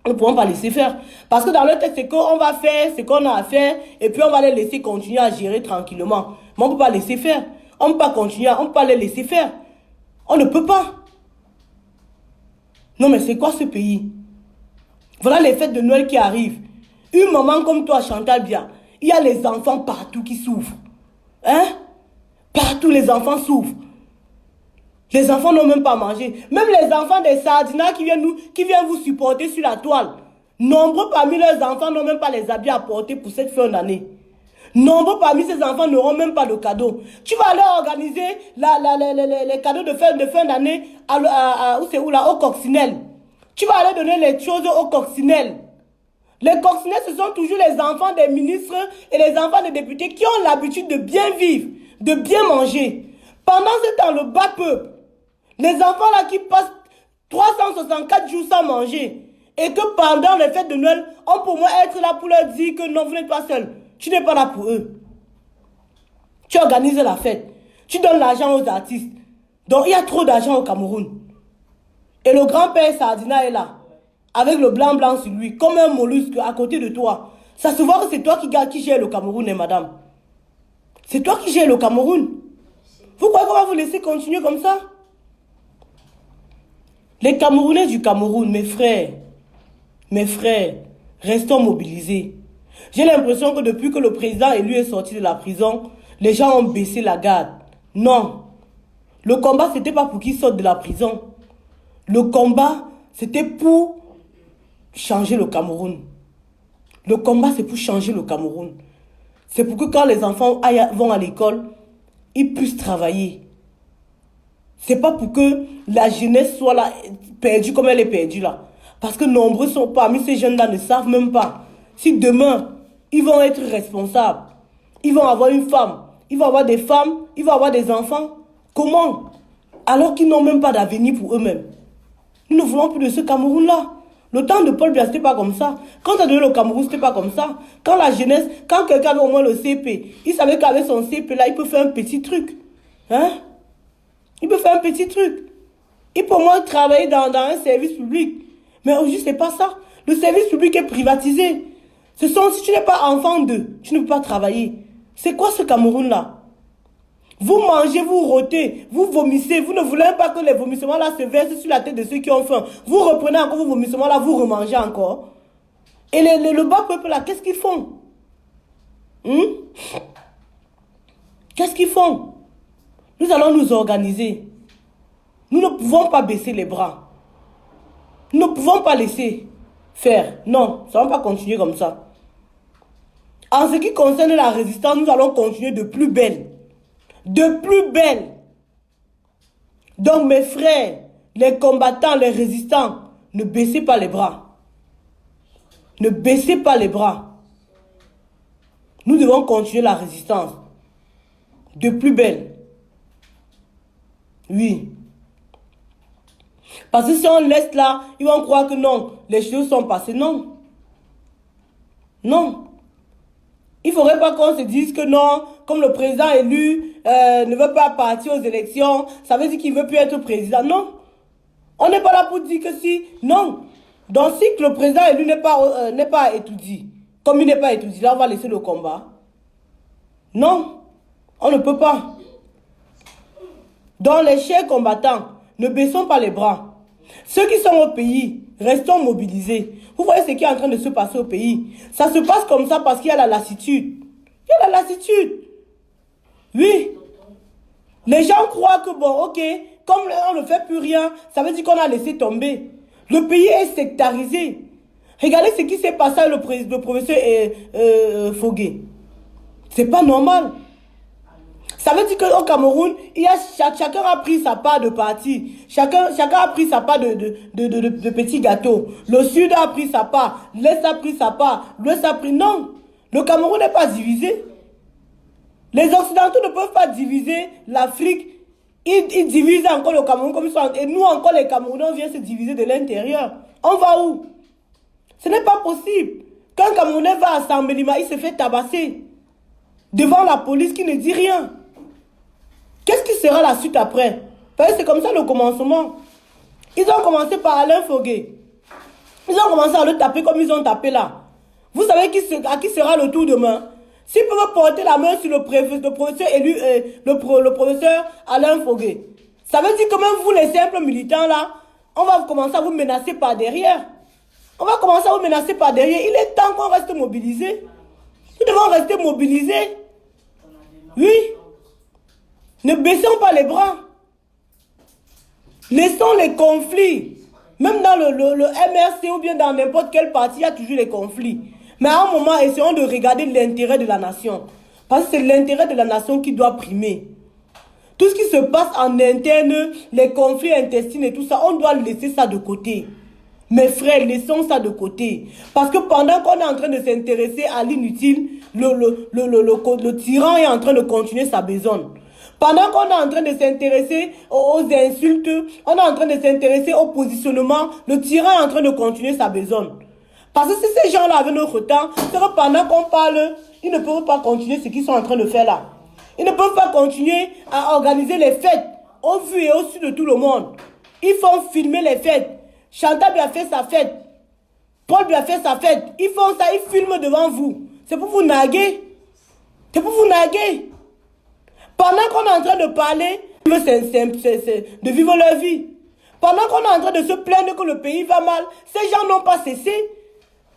Speaker 1: Nous ne pouvons pas laisser faire. Parce que dans le texte, c'est qu'on va faire ce qu'on a à faire et puis on va les laisser continuer à gérer tranquillement. Mais on ne peut pas laisser faire. On ne peut pas continuer, on ne peut pas les laisser faire. On ne peut pas. Non mais c'est quoi ce pays? Voilà les fêtes de Noël qui arrivent. Une maman comme toi, Chantal Biya, il y a les enfants partout qui souffrent. Hein? Partout les enfants souffrent. Les enfants n'ont même pas mangé. Même les enfants des Sardinats qui viennent vous supporter sur la toile. Nombreux parmi leurs enfants n'ont même pas les habits à porter pour cette fin d'année. Nombreux parmi ces enfants n'auront même pas de cadeaux. Tu vas aller organiser les cadeaux de fin d'année au coccinelle. Tu vas aller donner les choses au coccinelle. Les coccinelles, ce sont toujours les enfants des ministres et les enfants des députés qui ont l'habitude de bien vivre, de bien manger. Pendant ce temps, le bas peuple, les enfants là qui passent 364 jours sans manger. Et que pendant les fêtes de Noël, on peut moi être là pour leur dire que non, vous n'êtes pas seul. Tu n'es pas là pour eux. Tu organises la fête. Tu donnes l'argent aux artistes. Donc il y a trop d'argent au Cameroun. Et le grand-père Sardina est là. Avec le blanc sur lui. Comme un mollusque à côté de toi. Ça se voit que c'est toi qui gère le Cameroun, madame. C'est toi qui gères le Cameroun. Vous croyez qu'on va vous laisser continuer comme ça? Les Camerounais du Cameroun, mes frères, restons mobilisés. J'ai l'impression que depuis que le président élu est sorti de la prison, les gens ont baissé la garde. Non. Le combat, ce n'était pas pour qu'il sorte de la prison. Le combat, c'était pour changer le Cameroun. Le combat, c'est pour changer le Cameroun. C'est pour que quand les enfants vont à l'école, ils puissent travailler. C'est pas pour que la jeunesse soit là, perdue comme elle est perdue là. Parce que nombreux sont parmi ces jeunes-là ne savent même pas. Si demain, ils vont être responsables, ils vont avoir une femme, ils vont avoir des femmes, ils vont avoir des enfants. Comment? Alors qu'ils n'ont même pas d'avenir pour eux-mêmes. Nous ne voulons plus de ce Cameroun-là. Le temps de Paul Biya, ce n'était pas comme ça. Quand on a donné le Cameroun, ce n'était pas comme ça. Quand la jeunesse, quand quelqu'un avait au moins le CP, il savait qu'avec son CP là, il peut faire un petit truc. Hein? Il peut faire un petit truc. Il peut au moins travailler dans un service public. Mais aujourd'hui, ce n'est pas ça. Le service public est privatisé. Si tu n'es pas enfant d'eux, tu ne peux pas travailler. C'est quoi ce Cameroun-là? Vous mangez, vous rôtez, vous vomissez. Vous ne voulez pas que les vomissements-là se versent sur la tête de ceux qui ont faim. Vous reprenez encore vos vomissements-là, vous remangez encore. Et le bas peuple là, qu'est-ce qu'ils font? Qu'est-ce qu'ils font? Nous allons nous organiser. Nous ne pouvons pas baisser les bras. Nous ne pouvons pas laisser faire. Non, ça ne va pas continuer comme ça. En ce qui concerne la résistance, nous allons continuer de plus belle. De plus belle. Donc mes frères, les combattants, les résistants, ne baissez pas les bras. Ne baissez pas les bras. Nous devons continuer la résistance. De plus belle. Oui. Parce que si on laisse là, ils vont croire que non, les choses sont passées. Non. Non. Il ne faudrait pas qu'on se dise que non, comme le président élu ne veut pas partir aux élections, ça veut dire qu'il ne veut plus être président. Non. On n'est pas là pour dire que si. Non. Donc si le président élu n'est pas étudié, comme il n'est pas étudié, là on va laisser le combat. Non. On ne peut pas. Donc les chers combattants, ne baissons pas les bras. Ceux qui sont au pays, restons mobilisés. Vous voyez ce qui est en train de se passer au pays. Ça se passe comme ça parce qu'il y a la lassitude. Il y a la lassitude. Oui. Les gens croient que bon, ok, comme on ne fait plus rien, ça veut dire qu'on a laissé tomber. Le pays est sectarisé. Regardez ce qui s'est passé avec le professeur Fogué. C'est pas normal. Ça veut dire qu'au Cameroun, chacun a pris sa part de parti. Chacun a pris sa part de petits gâteaux. Le Sud a pris sa part. L'Est a pris sa part. L'Ouest a pris... Non. Le Cameroun n'est pas divisé. Les Occidentaux ne peuvent pas diviser l'Afrique. Ils divisent encore le Cameroun comme ça. Et nous encore, les Camerounais, on vient se diviser de l'intérieur. On va où? Ce n'est pas possible. Quand un Camerounais va à Sambelima, il se fait tabasser. Devant la police qui ne dit rien. Qu'est-ce qui sera la suite après? Parce que c'est comme ça le commencement. Ils ont commencé par Alain Fogué. Ils ont commencé à le taper comme ils ont tapé là. Vous savez à qui sera le tour demain? S'ils peuvent porter la main sur le professeur élu, le professeur Alain Fogué, ça veut dire que même vous les simples militants là, on va commencer à vous menacer par derrière. On va commencer à vous menacer par derrière. Il est temps qu'on reste mobilisés. Nous devons rester mobilisés. Oui. Ne baissons pas les bras. Laissons les conflits. Même dans le MRC ou bien dans n'importe quel parti, il y a toujours les conflits. Mais à un moment, essayons de regarder l'intérêt de la nation. Parce que c'est l'intérêt de la nation qui doit primer. Tout ce qui se passe en interne, les conflits intestins et tout ça, on doit laisser ça de côté. Mes frères, laissons ça de côté. Parce que pendant qu'on est en train de s'intéresser à l'inutile, le tyran est en train de continuer sa besogne. Pendant qu'on est en train de s'intéresser aux insultes, on est en train de s'intéresser au positionnement, le tyran est en train de continuer sa besogne. Parce que si ces gens-là avaient notre temps, c'est que pendant qu'on parle, ils ne peuvent pas continuer ce qu'ils sont en train de faire là. Ils ne peuvent pas continuer à organiser les fêtes au vu et au su de tout le monde. Ils font filmer les fêtes. Chantal lui a fait sa fête. Paul lui a fait sa fête. Ils font ça, ils filment devant vous. C'est pour vous narguer. C'est pour vous narguer. Pendant qu'on est en train de parler, de vivre leur vie. Pendant qu'on est en train de se plaindre que le pays va mal, ces gens n'ont pas cessé.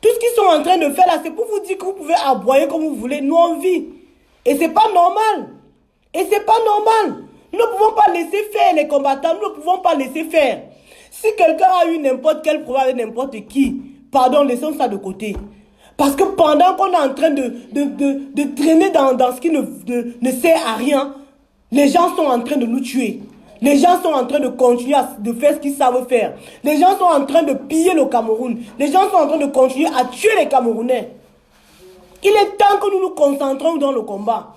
Speaker 1: Tout ce qu'ils sont en train de faire là, c'est pour vous dire que vous pouvez aboyer comme vous voulez. Nous, on vit. Et c'est pas normal. Et c'est pas normal. Nous ne pouvons pas laisser faire les combattants. Nous ne pouvons pas laisser faire. Si quelqu'un a eu n'importe quel problème avec n'importe qui, pardon, laissons ça de côté. Parce que pendant qu'on est en train de traîner dans ce qui ne sert à rien, les gens sont en train de nous tuer. Les gens sont en train de continuer de faire ce qu'ils savent faire. Les gens sont en train de piller le Cameroun. Les gens sont en train de continuer à tuer les Camerounais. Il est temps que nous nous concentrons dans le combat.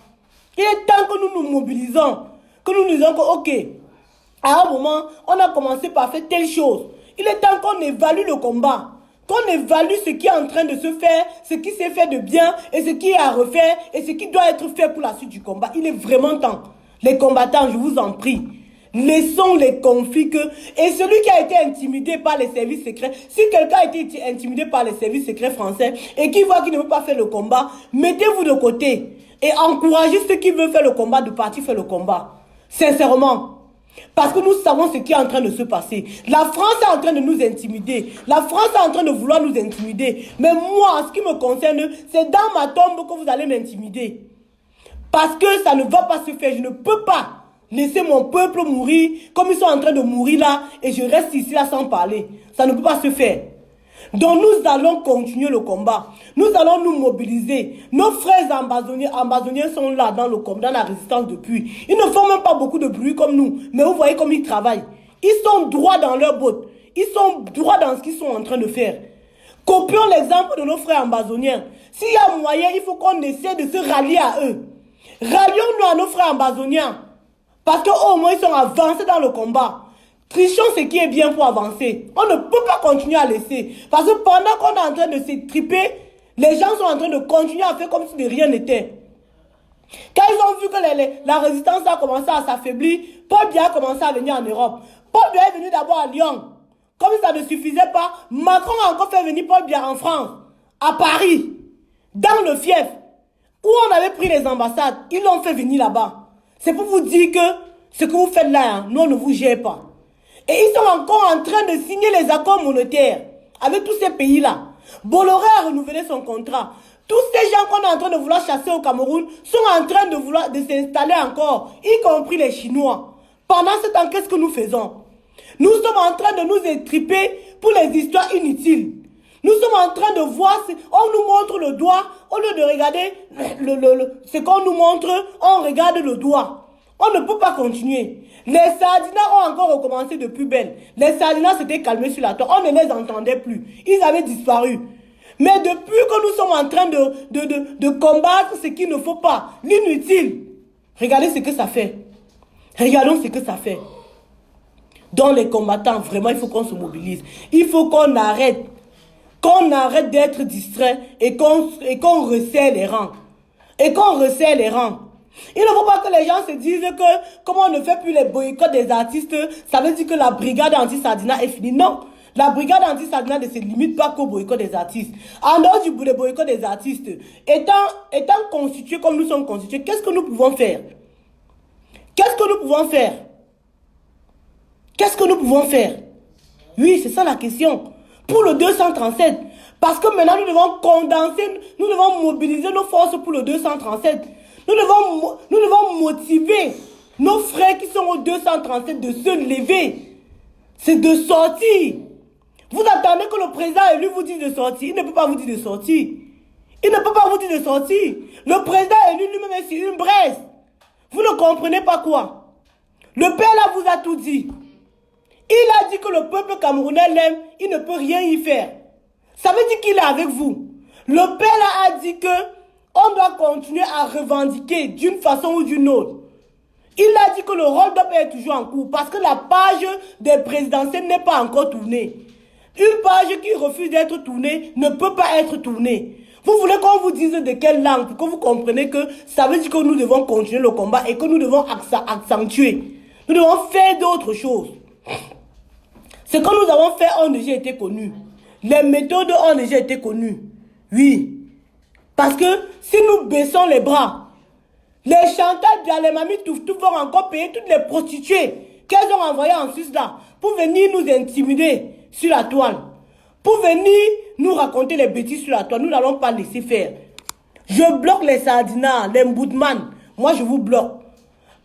Speaker 1: Il est temps que nous nous mobilisons. Que nous nous disons que, ok, à un moment, on a commencé par faire telle chose. Il est temps qu'on évalue le combat. Qu'on évalue ce qui est en train de se faire, ce qui s'est fait de bien et ce qui est à refaire et ce qui doit être fait pour la suite du combat. Il est vraiment temps. Les combattants, je vous en prie, laissons les conflits et celui qui a été intimidé par les services secrets, si quelqu'un a été intimidé par les services secrets français et qui voit qu'il ne veut pas faire le combat, mettez-vous de côté et encouragez ceux qui veulent faire le combat de partir faire le combat. Sincèrement. Parce que nous savons ce qui est en train de se passer. La France est en train de nous intimider. La France est en train de vouloir nous intimider. Mais moi, en ce qui me concerne, c'est dans ma tombe que vous allez m'intimider. Parce que ça ne va pas se faire. Je ne peux pas laisser mon peuple mourir comme ils sont en train de mourir là et je reste ici là sans parler. Ça ne peut pas se faire. Donc nous allons continuer le combat. Nous allons nous mobiliser. Nos frères ambazoniens sont là dans le combat, dans la résistance depuis. Ils ne font même pas beaucoup de bruit comme nous. Mais vous voyez comme ils travaillent. Ils sont droits dans leur botte. Ils sont droits dans ce qu'ils sont en train de faire. Copions l'exemple de nos frères ambazoniens. S'il y a moyen, il faut qu'on essaie de se rallier à eux. Rallions-nous à nos frères ambazoniens. Parce qu'au moins ils sont avancés dans le combat. Trichons ce qui est bien pour avancer. On ne peut pas continuer à laisser. Parce que pendant qu'on est en train de s'étriper, les gens sont en train de continuer à faire comme si de rien n'était. Quand ils ont vu que la résistance a commencé à s'affaiblir, Paul Biya a commencé à venir en Europe. Paul Biya est venu d'abord à Lyon. Comme ça ne suffisait pas, Macron a encore fait venir Paul Biya en France, à Paris, dans le fief, où on avait pris les ambassades. Ils l'ont fait venir là-bas. C'est pour vous dire que ce que vous faites là, hein, nous on ne vous gère pas. Et ils sont encore en train de signer les accords monétaires avec tous ces pays-là. Bolloré a renouvelé son contrat. Tous ces gens qu'on est en train de vouloir chasser au Cameroun sont en train de s'installer encore, y compris les Chinois. Pendant ce temps, qu'est-ce que nous faisons? Nous sommes en train de nous étriper pour les histoires inutiles. Nous sommes en train de voir, on nous montre le doigt, au lieu de regarder ce qu'on nous montre, on regarde le doigt. On ne peut pas continuer. Les Sardinats ont encore recommencé de plus belle. Les Sardinats s'étaient calmés sur la toile. On ne les entendait plus. Ils avaient disparu. Mais depuis que nous sommes en train de combattre ce qu'il ne faut pas, l'inutile, regardez ce que ça fait. Regardons ce que ça fait. Dans les combattants, vraiment, il faut qu'on se mobilise. Il faut qu'on arrête. Qu'on arrête d'être distrait et qu'on resserre les rangs. Et qu'on resserre les rangs. Il ne faut pas que les gens se disent que comme on ne fait plus les boycotts des artistes, ça veut dire que la brigade anti-Sardina est finie. Non, la brigade anti-Sardina ne se limite pas qu'au boycott des artistes. En dehors du boycott des artistes, étant constitués comme nous sommes constitués, qu'est-ce que nous pouvons faire? Qu'est-ce que nous pouvons faire? Qu'est-ce que nous pouvons faire? Oui, c'est ça la question. Pour le 237, parce que maintenant nous devons condenser, nous devons mobiliser nos forces pour le 237. Nous devons motiver nos frères qui sont au 237 de se lever. C'est de sortir. Vous attendez que le président élu vous dise de sortir. Il ne peut pas vous dire de sortir. Il ne peut pas vous dire de sortir. Le président élu lui-même est sur une braise. Vous ne comprenez pas quoi? Le père là vous a tout dit. Il a dit que le peuple camerounais l'aime. Il ne peut rien y faire. Ça veut dire qu'il est avec vous. Le père là a dit que on doit continuer à revendiquer d'une façon ou d'une autre. Il a dit que le hold-up est toujours en cours parce que la page des présidentielles n'est pas encore tournée. Une page qui refuse d'être tournée ne peut pas être tournée. Vous voulez qu'on vous dise de quelle langue pour que vous compreniez que ça veut dire que nous devons continuer le combat et que nous devons accentuer. Nous devons faire d'autres choses. Ce que nous avons fait ont déjà été connu. Les méthodes ont déjà été connues. Oui. Parce que si nous baissons les bras, les chanteurs de les mamies Touf-Touf vont encore payer toutes les prostituées qu'elles ont envoyées en Suisse là pour venir nous intimider sur la toile. Pour venir nous raconter les bêtises sur la toile. Nous n'allons pas laisser faire. Je bloque les sardinats, les mboudman. Moi, je vous bloque.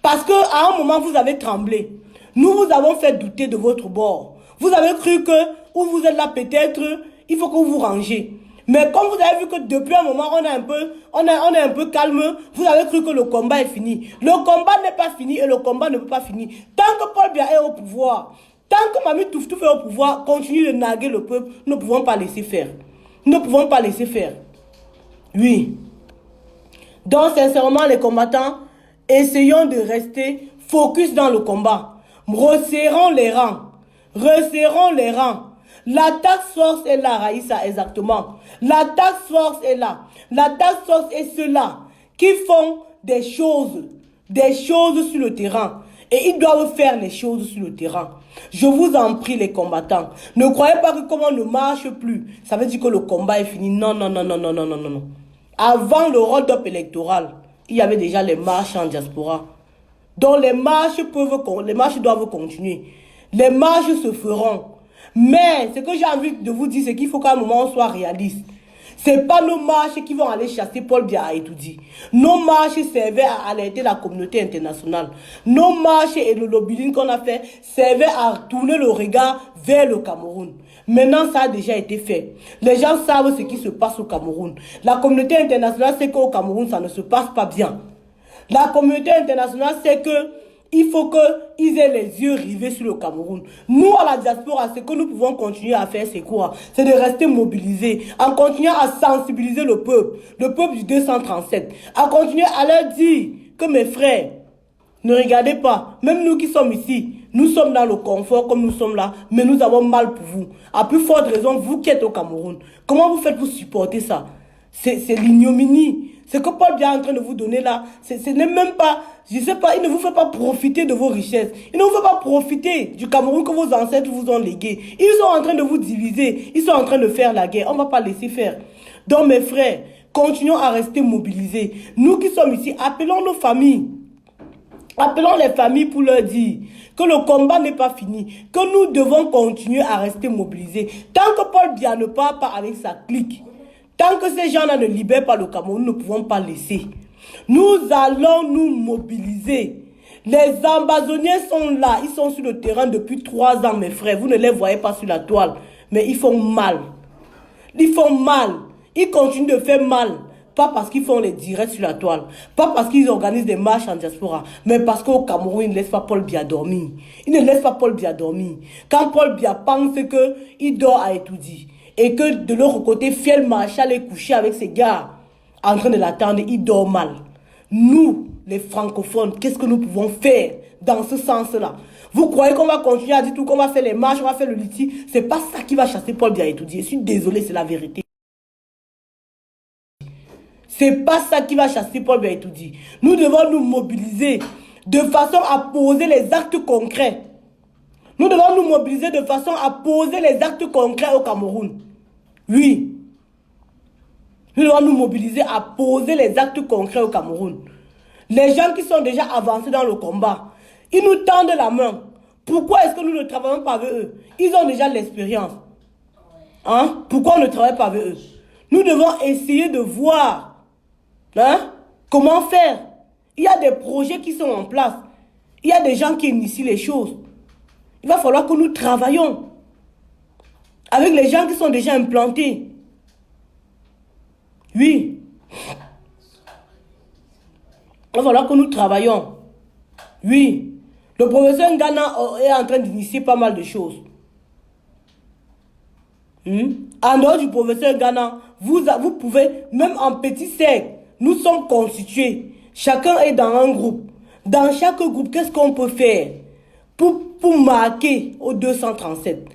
Speaker 1: Parce qu'à un moment, vous avez tremblé. Nous vous avons fait douter de votre bord. Vous avez cru que, où vous êtes là peut-être, il faut que vous vous rangez. Mais comme vous avez vu que depuis un moment, on est un peu calme, vous avez cru que le combat est fini. Le combat n'est pas fini et le combat ne peut pas finir. Tant que Paul Biya est au pouvoir, tant que Mamie Touf-Touf est au pouvoir, continue de narguer le peuple, nous ne pouvons pas laisser faire. Nous ne pouvons pas laisser faire. Oui. Donc, sincèrement, les combattants, essayons de rester focus dans le combat. Resserrons les rangs. Resserrons les rangs. La task force est là, Raïssa, exactement. La task force est là. La task force est ceux-là qui font des choses sur le terrain. Et ils doivent faire les choses sur le terrain. Je vous en prie, les combattants. Ne croyez pas que comme on ne marche plus, ça veut dire que le combat est fini. Non, non, non, non, non, non, non, non. Avant le hold-up électoral, il y avait déjà les marches en diaspora. Donc les marches doivent continuer. Les marches se feront. Mais ce que j'ai envie de vous dire, c'est qu'il faut qu'à un moment on soit réaliste. Ce n'est pas nos marches qui vont aller chasser Paul Biya à Etoudi. Nos marches servaient à alerter la communauté internationale. Nos marches et le lobbying qu'on a fait servaient à tourner le regard vers le Cameroun. Maintenant, ça a déjà été fait. Les gens savent ce qui se passe au Cameroun. La communauté internationale sait qu'au Cameroun, ça ne se passe pas bien. La communauté internationale sait que il faut qu'ils aient les yeux rivés sur le Cameroun. Nous, à la diaspora, ce que nous pouvons continuer à faire, c'est quoi? C'est de rester mobilisés, en continuant à sensibiliser le peuple du 237, à continuer à leur dire que mes frères, ne regardez pas, même nous qui sommes ici, nous sommes dans le confort comme nous sommes là, mais nous avons mal pour vous. À plus forte raison, vous qui êtes au Cameroun. Comment vous faites pour supporter ça? C'est l'ignominie. Ce que Paul Biya est en train de vous donner là, ce n'est même pas, je sais pas, il ne vous fait pas profiter de vos richesses. Il ne vous fait pas profiter du Cameroun que vos ancêtres vous ont légué. Ils sont en train de vous diviser. Ils sont en train de faire la guerre. On ne va pas laisser faire. Donc mes frères, continuons à rester mobilisés. Nous qui sommes ici, appelons nos familles. Appelons les familles pour leur dire que le combat n'est pas fini, que nous devons continuer à rester mobilisés. Tant que Paul Biya ne part pas avec sa clique, tant que ces gens-là ne libèrent pas le Cameroun, nous ne pouvons pas laisser. Nous allons nous mobiliser. Les ambazoniens sont là. Ils sont sur le terrain depuis 3 ans, mes frères. Vous ne les voyez pas sur la toile. Mais ils font mal. Ils font mal. Ils continuent de faire mal. Pas parce qu'ils font les directs sur la toile. Pas parce qu'ils organisent des marches en diaspora. Mais parce qu'au Cameroun, ils ne laissent pas Paul Biya dormir. Ils ne laissent pas Paul Biya dormir. Quand Paul Biya pense qu'il dort à Etoudi, et que de l'autre côté, Fiel Marshal est couché avec ses gars en train de l'attendre, il dort mal. Nous, les francophones, qu'est-ce que nous pouvons faire dans ce sens-là? Vous croyez qu'on va continuer à dire tout, qu'on va faire les marches, on va faire le litige? C'est pas ça qui va chasser Paul Biya à Etoudi. Je suis désolé, c'est la vérité. C'est pas ça qui va chasser Paul Biya à Etoudi. Nous devons nous mobiliser de façon à poser les actes concrets. Nous devons nous mobiliser de façon à poser les actes concrets au Cameroun. Oui. Nous devons nous mobiliser à poser les actes concrets au Cameroun. Les gens qui sont déjà avancés dans le combat, ils nous tendent la main. Pourquoi est-ce que nous ne travaillons pas avec eux? Ils ont déjà l'expérience. Hein? Pourquoi on ne travaille pas avec eux? Nous devons essayer de voir comment faire. Il y a des projets qui sont en place. Il y a des gens qui initient les choses. Il va falloir que nous travaillions avec les gens qui sont déjà implantés. Oui. Il va falloir que nous travaillions. Oui. Le professeur Ngana est en train d'initier pas mal de choses. En dehors du professeur Ngana, vous pouvez, même en petit cercle, nous sommes constitués. Chacun est dans un groupe. Dans chaque groupe, qu'est-ce qu'on peut faire pour marquer au 237?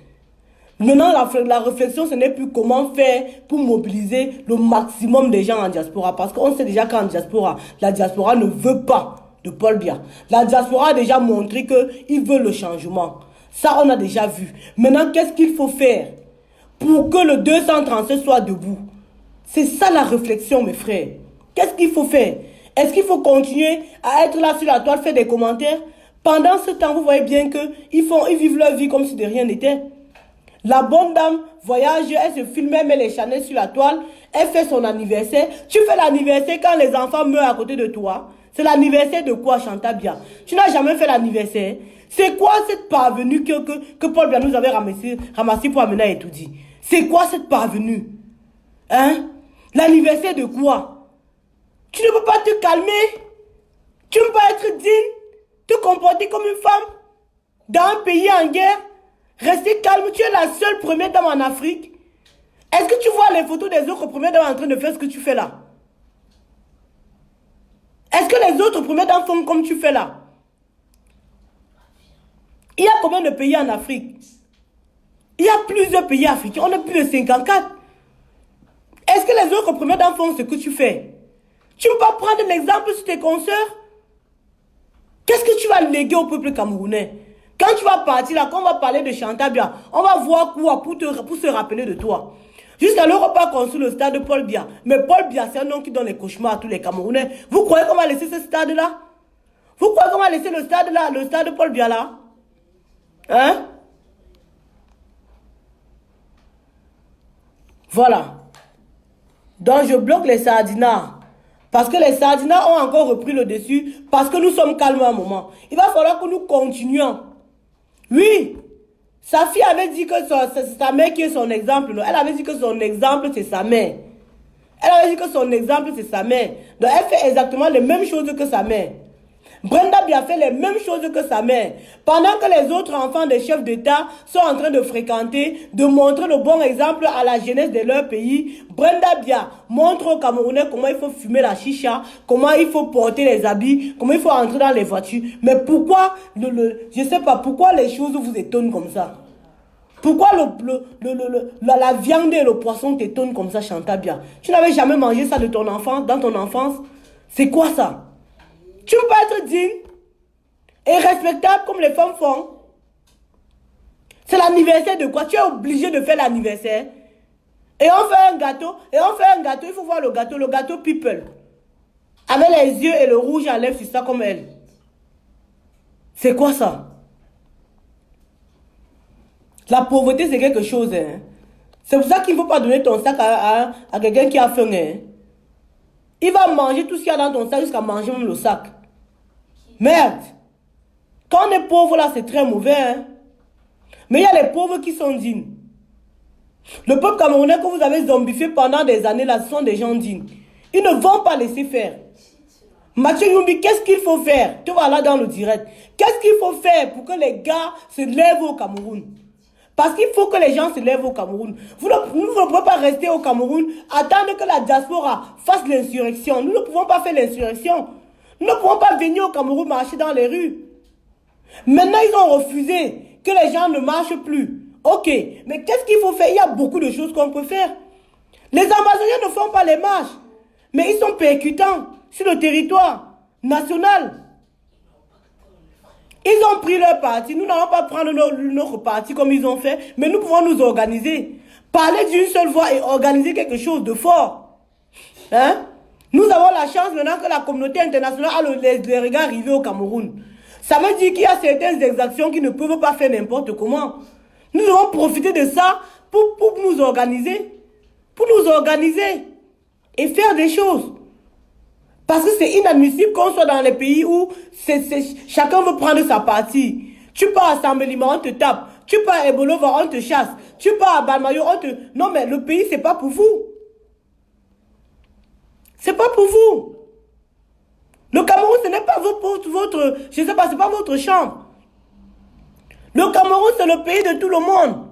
Speaker 1: Maintenant, la réflexion, ce n'est plus comment faire pour mobiliser le maximum des gens en diaspora. Parce qu'on sait déjà qu'en diaspora, la diaspora ne veut pas de Paul Biya. La diaspora a déjà montré qu'il veut le changement. Ça, on a déjà vu. Maintenant, qu'est-ce qu'il faut faire pour que le 237 soit debout? C'est ça la réflexion, mes frères. Qu'est-ce qu'il faut faire? Est-ce qu'il faut continuer à être là sur la toile, faire des commentaires? Pendant ce temps, vous voyez bien qu'ils vivent leur vie comme si de rien n'était. La bonne dame voyage, elle se filme, elle met les Chanel sur la toile, elle fait son anniversaire. Tu fais l'anniversaire quand les enfants meurent à côté de toi. C'est l'anniversaire de quoi, Chantal Biya? Tu n'as jamais fait l'anniversaire. C'est quoi cette parvenue que Paul Biya nous avait ramassé pour amener à Etoudi? C'est quoi cette parvenue? Hein? L'anniversaire de quoi? Tu ne peux pas te calmer? Tu ne peux pas être digne? Te comporter comme une femme? Dans un pays en guerre? Rester calme, tu es la seule première dame en Afrique. Est-ce que tu vois les photos des autres premières dames en train de faire ce que tu fais là? Est-ce que les autres premières dames font comme tu fais là? Il y a combien de pays en Afrique? Il y a plusieurs pays africains, on est plus de 54. Est-ce que les autres premières dames font ce que tu fais? Tu ne peux pas prendre l'exemple sur tes consoeurs? Qu'est-ce que tu vas léguer au peuple camerounais? Quand tu vas partir là, quand on va parler de Chantal Biya, on va voir quoi pour se rappeler de toi. Jusqu'à on pas construire le stade de Paul Biya. Mais Paul Biya, c'est un nom qui donne les cauchemars à tous les Camerounais. Vous croyez qu'on va laisser ce stade-là? Vous croyez qu'on va laisser le stade-là, le stade de Paul Biya là? Hein? Voilà. Donc je bloque les sardinats. Parce que les sardinats ont encore repris le dessus. Parce que nous sommes calmes un moment. Il va falloir que nous continuions. Oui, sa fille avait dit que c'est sa mère qui est son exemple. Elle avait dit que son exemple, c'est sa mère. Elle avait dit que son exemple, c'est sa mère. Donc, elle fait exactement les mêmes choses que sa mère. Brenda Biya fait les mêmes choses que sa mère. Pendant que les autres enfants des chefs d'État sont en train de fréquenter, de montrer le bon exemple à la jeunesse de leur pays, Brenda Biya montre aux Camerounais comment il faut fumer la chicha, comment il faut porter les habits, comment il faut entrer dans les voitures. Mais pourquoi, je ne sais pas, pourquoi les choses vous étonnent comme ça? Pourquoi la viande et le poisson t'étonnent comme ça, Chantal Biya? Tu n'avais jamais mangé ça de ton enfance, dans ton enfance? C'est quoi ça? Tu ne peux pas être digne et respectable comme les femmes font. C'est l'anniversaire de quoi? Tu es obligé de faire l'anniversaire. Et on fait un gâteau. Il faut voir le gâteau people. Avec les yeux et le rouge à lèvres, c'est ça comme elle. C'est quoi ça? La pauvreté, c'est quelque chose. Hein? C'est pour ça qu'il ne faut pas donner ton sac à quelqu'un qui a faim. Hein? Il va manger tout ce qu'il y a dans ton sac jusqu'à manger même le sac. Merde. Quand on est pauvre là, c'est très mauvais. Hein? Mais il y a les pauvres qui sont dignes. Le peuple camerounais que vous avez zombifié pendant des années là, ce sont des gens dignes. Ils ne vont pas laisser faire. Mathieu Yumbi, qu'est-ce qu'il faut faire? Tu vas là dans le direct. Qu'est-ce qu'il faut faire pour que les gars se lèvent au Cameroun? Parce qu'il faut que les gens se lèvent au Cameroun. Vous ne pouvez pas rester au Cameroun, attendre que la diaspora fasse l'insurrection. Nous ne pouvons pas faire l'insurrection. Nous ne pouvons pas venir au Cameroun marcher dans les rues. Maintenant, ils ont refusé que les gens ne marchent plus. Ok, mais qu'est-ce qu'il faut faire? Il y a beaucoup de choses qu'on peut faire. Les Amazoniens ne font pas les marches, mais ils sont percutants sur le territoire national. Ils ont pris leur parti. Nous n'allons pas prendre notre parti comme ils ont fait, mais nous pouvons nous organiser. Parler d'une seule voix et organiser quelque chose de fort. Hein? Nous avons la chance maintenant que la communauté internationale a les regards rivés au Cameroun. Ça veut dire qu'il y a certaines exactions qui ne peuvent pas faire n'importe comment. Nous devons profiter de ça pour nous organiser. Pour nous organiser et faire des choses. Parce que c'est inadmissible qu'on soit dans les pays où chacun veut prendre sa partie. Tu pars à Sambelima, on te tape. Tu pars à Ebolova, on te chasse. Tu pars à Balmayo, on te... Non mais le pays, c'est pas pour vous. C'est pas pour vous. Le Cameroun, ce n'est pas votre... Je sais pas, c'est pas votre chambre. Le Cameroun, c'est le pays de tout le monde.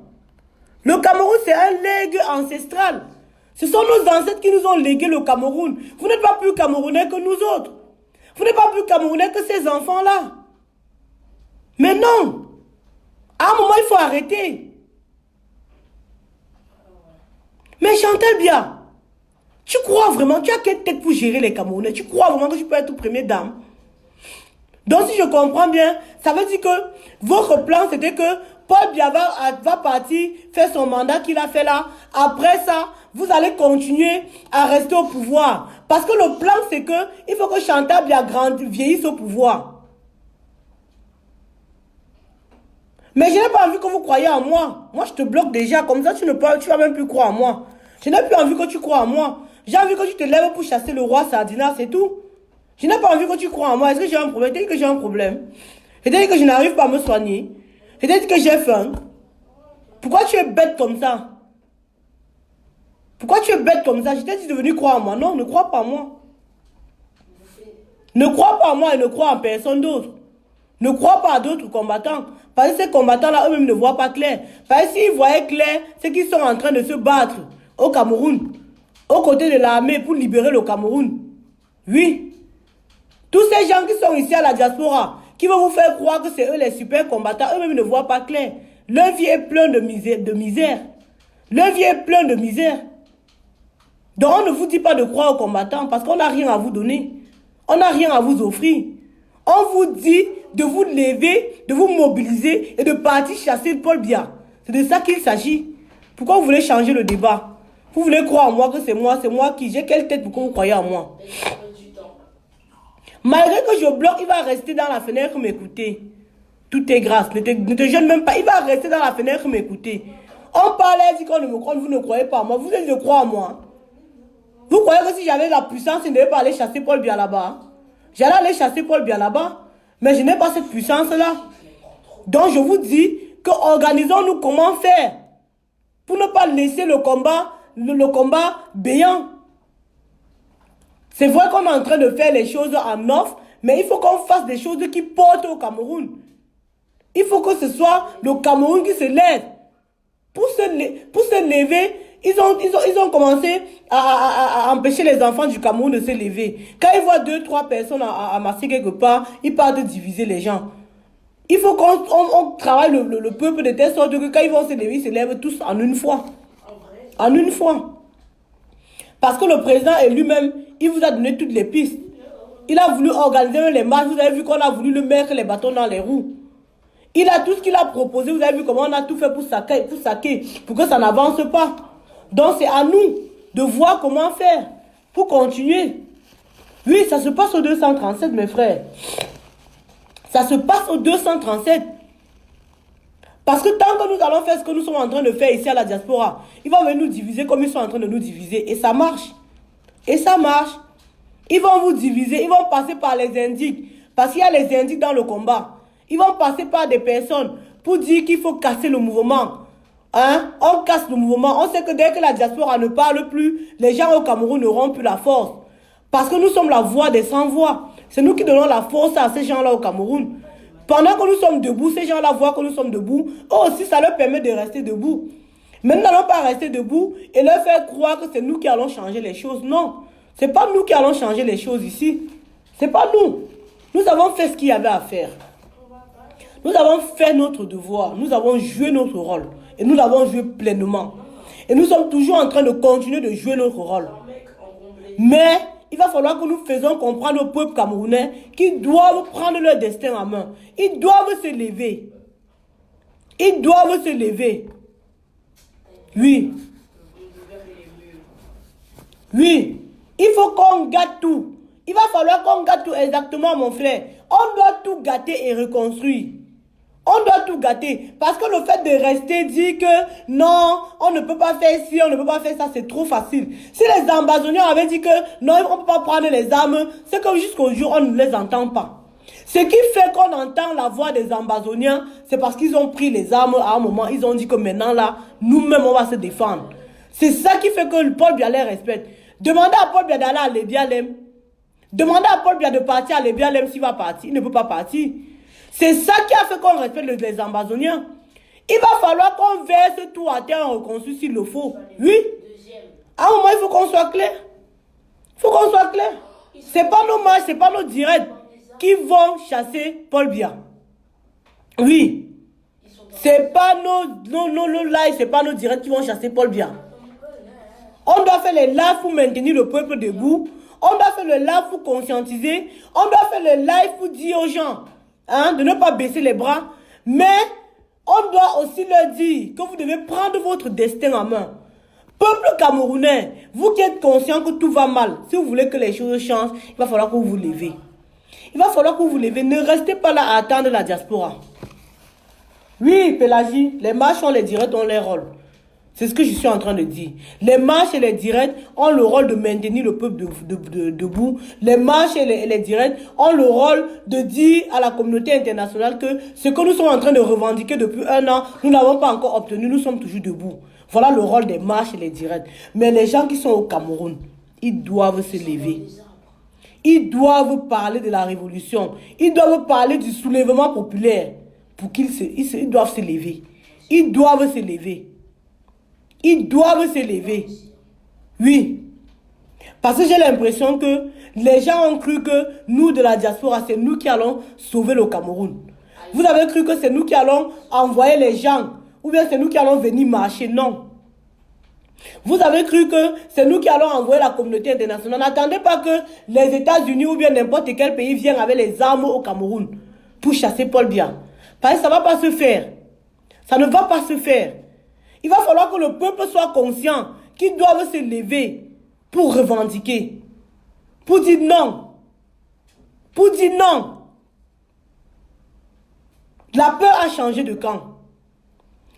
Speaker 1: Le Cameroun, c'est un legs ancestral. Ce sont nos ancêtres qui nous ont légué le Cameroun. Vous n'êtes pas plus Camerounais que nous autres. Vous n'êtes pas plus camerounais que ces enfants-là. Mais non. À un moment, il faut arrêter. Mais Chantal Bia, tu crois vraiment, tu as quelle tête pour gérer les Camerounais? Tu crois vraiment que tu peux être première dame? Donc si je comprends bien, ça veut dire que votre plan c'était que Paul Biya va partir faire son mandat qu'il a fait là. Après ça, vous allez continuer à rester au pouvoir. Parce que le plan c'est que il faut que Chantal Bia vieillisse au pouvoir. Mais je n'ai pas envie que vous croyez en moi. Moi je te bloque déjà, comme ça tu vas même plus croire en moi. Je n'ai plus envie que tu crois en moi. J'ai envie que tu te lèves pour chasser le roi Sardina, c'est tout. Je n'ai pas envie que tu crois en moi. Est-ce que j'ai un problème? Je t'ai dit que j'ai un problème. Je t'ai dit que je n'arrive pas à me soigner. Je t'ai dit que j'ai faim. Pourquoi tu es bête comme ça? Pourquoi tu es bête comme ça? Je t'ai dit de venir croire en moi. Non, ne crois pas en moi. Ne crois pas en moi et ne crois en personne d'autre. Ne crois pas à d'autres combattants. Parce que ces combattants-là, eux-mêmes ne voient pas clair. Parce que s'ils voyaient clair, c'est qu'ils sont en train de se battre au Cameroun, aux côtés de l'armée pour libérer le Cameroun. Oui. Tous ces gens qui sont ici à la diaspora, qui vont vous faire croire que c'est eux les super combattants, eux-mêmes ne voient pas clair. Leur vie est pleine de misère. Leur vie est pleine de misère. Donc on ne vous dit pas de croire aux combattants parce qu'on n'a rien à vous donner. On n'a rien à vous offrir. On vous dit de vous lever, de vous mobiliser et de partir chasser Paul Biya. C'est de ça qu'il s'agit. Pourquoi vous voulez changer le débat? Vous voulez croire en moi que c'est moi qui... J'ai quelle tête pour que vous croyez en moi? Malgré que je bloque, il va rester dans la fenêtre m'écouter. Tout est grâce. Ne te gêne même pas. Il va rester dans la fenêtre m'écouter. On parlait, dit qu'on ne me croit, vous ne croyez pas en moi. Vous êtes de croire en moi. Vous croyez que si j'avais la puissance, je ne devais pas aller chasser Paul Biya là-bas. J'allais aller chasser Paul Biya là-bas. Mais je n'ai pas cette puissance-là. Donc je vous dis que organisons-nous comment faire pour ne pas laisser le combat béant. C'est vrai qu'on est en train de faire les choses en off, mais il faut qu'on fasse des choses qui portent au Cameroun. Il faut que ce soit le Cameroun qui se lève. Pour se lever, ils ont commencé à empêcher les enfants du Cameroun de se lever. Quand ils voient 2-3 personnes amassées quelque part, ils partent de diviser les gens. Il faut qu'on travaille le peuple de telle sorte que quand ils vont se lever, ils se lèvent tous en une fois. En une fois. Parce que le président est lui-même, il vous a donné toutes les pistes. Il a voulu organiser les marches. Vous avez vu qu'on a voulu le mettre les bâtons dans les roues. Il a tout ce qu'il a proposé. Vous avez vu comment on a tout fait pour saquer, pour que ça n'avance pas. Donc c'est à nous de voir comment faire pour continuer. Oui, ça se passe au 237, mes frères. Ça se passe au 237. Parce que tant que nous allons faire ce que nous sommes en train de faire ici à la diaspora, ils vont venir nous diviser comme ils sont en train de nous diviser. Et ça marche. Et ça marche. Ils vont vous diviser. Ils vont passer par les indiques. Parce qu'il y a les indiques dans le combat. Ils vont passer par des personnes pour dire qu'il faut casser le mouvement. Hein? On casse le mouvement. On sait que dès que la diaspora ne parle plus, les gens au Cameroun n'auront plus la force. Parce que nous sommes la voix des sans-voix. C'est nous qui donnons la force à ces gens-là au Cameroun. Pendant que nous sommes debout, ces gens-là voient que nous sommes debout. Eux aussi, ça leur permet de rester debout. Mais nous n'allons pas rester debout et leur faire croire que c'est nous qui allons changer les choses. Non, ce n'est pas nous qui allons changer les choses ici. Ce n'est pas nous. Nous avons fait ce qu'il y avait à faire. Nous avons fait notre devoir. Nous avons joué notre rôle. Et nous l'avons joué pleinement. Et nous sommes toujours en train de continuer de jouer notre rôle. Mais il va falloir que nous faisions comprendre au peuple camerounais qu'ils doivent prendre leur destin en main. Ils doivent se lever. Ils doivent se lever. Oui. Oui. Il faut qu'on gâte tout. Il va falloir qu'on gâte tout exactement, mon frère. On doit tout gâter et reconstruire. On doit tout gâter. Parce que le fait de rester dire que non, on ne peut pas faire ci, on ne peut pas faire ça, c'est trop facile. Si les ambazoniens avaient dit que non, on ne peut pas prendre les armes, c'est comme jusqu'au jour, on ne les entend pas. Ce qui fait qu'on entend la voix des ambazoniens, c'est parce qu'ils ont pris les armes à un moment. Ils ont dit que maintenant là, nous-mêmes, on va se défendre. C'est ça qui fait que Paul Biya les respecte. Demandez à Paul Biya d'aller à Lébialem. Demandez à Paul Biya de partir à Lébialem s'il va partir. Il ne peut pas partir. C'est ça qui a fait qu'on respecte les ambazoniens. Il va falloir qu'on verse tout à terre, on reconstruit s'il le faut. Oui. À un moment, il faut qu'on soit clair. Il faut qu'on soit clair. C'est pas nos marches, c'est pas nos directs qui vont chasser Paul Biya. Oui. C'est pas nos lives, c'est pas nos directs qui vont chasser Paul Biya. On doit faire les lives pour maintenir le peuple debout. On doit faire le live pour conscientiser. On doit faire le live pour dire aux gens de ne pas baisser les bras. Mais on doit aussi leur dire que vous devez prendre votre destin en main. Peuple camerounais, vous qui êtes conscient que tout va mal, si vous voulez que les choses changent, il va falloir que vous vous levez. Il va falloir que vous vous levez. Ne restez pas là à attendre la diaspora. Oui, Pélagie, les marches ont les directs, ont leur rôle. C'est ce que je suis en train de dire. Les marches et les directs ont le rôle de maintenir le peuple debout. Les marches et les directs ont le rôle de dire à la communauté internationale que ce que nous sommes en train de revendiquer depuis 1 an, nous n'avons pas encore obtenu, nous sommes toujours debout. Voilà le rôle des marches et les directs. Mais les gens qui sont au Cameroun, ils doivent se lever. Ils doivent parler de la révolution. Ils doivent parler du soulèvement populaire. Pour ils doivent se lever. Ils doivent se lever. Ils doivent se lever. Oui. Parce que j'ai l'impression que les gens ont cru que nous de la diaspora, c'est nous qui allons sauver le Cameroun. Vous avez cru que c'est nous qui allons envoyer les gens. Ou bien c'est nous qui allons venir marcher. Non. Vous avez cru que c'est nous qui allons envoyer la communauté internationale. N'attendez pas que les États-Unis ou bien n'importe quel pays viennent avec les armes au Cameroun pour chasser Paul Biya. Parce que ça ne va pas se faire. Ça ne va pas se faire. Il va falloir que le peuple soit conscient qu'ils doivent se lever pour revendiquer. Pour dire non. Pour dire non. La peur a changé de camp.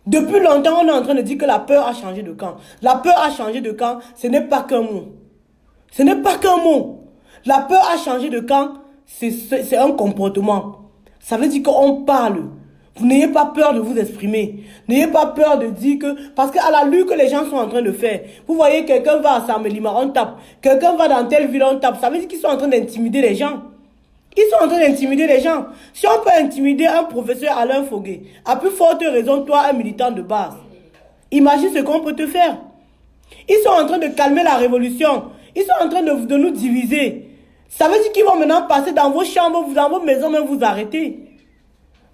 Speaker 1: Depuis longtemps, on est en train de dire que la peur a changé de camp. La peur a changé de camp, ce n'est pas qu'un mot. Ce n'est pas qu'un mot. La peur a changé de camp, c'est un comportement. Ça veut dire qu'on parle. Vous n'ayez pas peur de vous exprimer. N'ayez pas peur de dire que... Parce qu'à la lutte que les gens sont en train de faire, vous voyez, quelqu'un va à Samelima, on tape. Quelqu'un va dans telle ville, on tape. Ça veut dire qu'ils sont en train d'intimider les gens. Ils sont en train d'intimider les gens. Si on peut intimider un professeur Alain Foguet, à plus forte raison, toi, un militant de base, imagine ce qu'on peut te faire. Ils sont en train de calmer la révolution. Ils sont en train de nous diviser. Ça veut dire qu'ils vont maintenant passer dans vos chambres, dans vos maisons, même vous arrêter.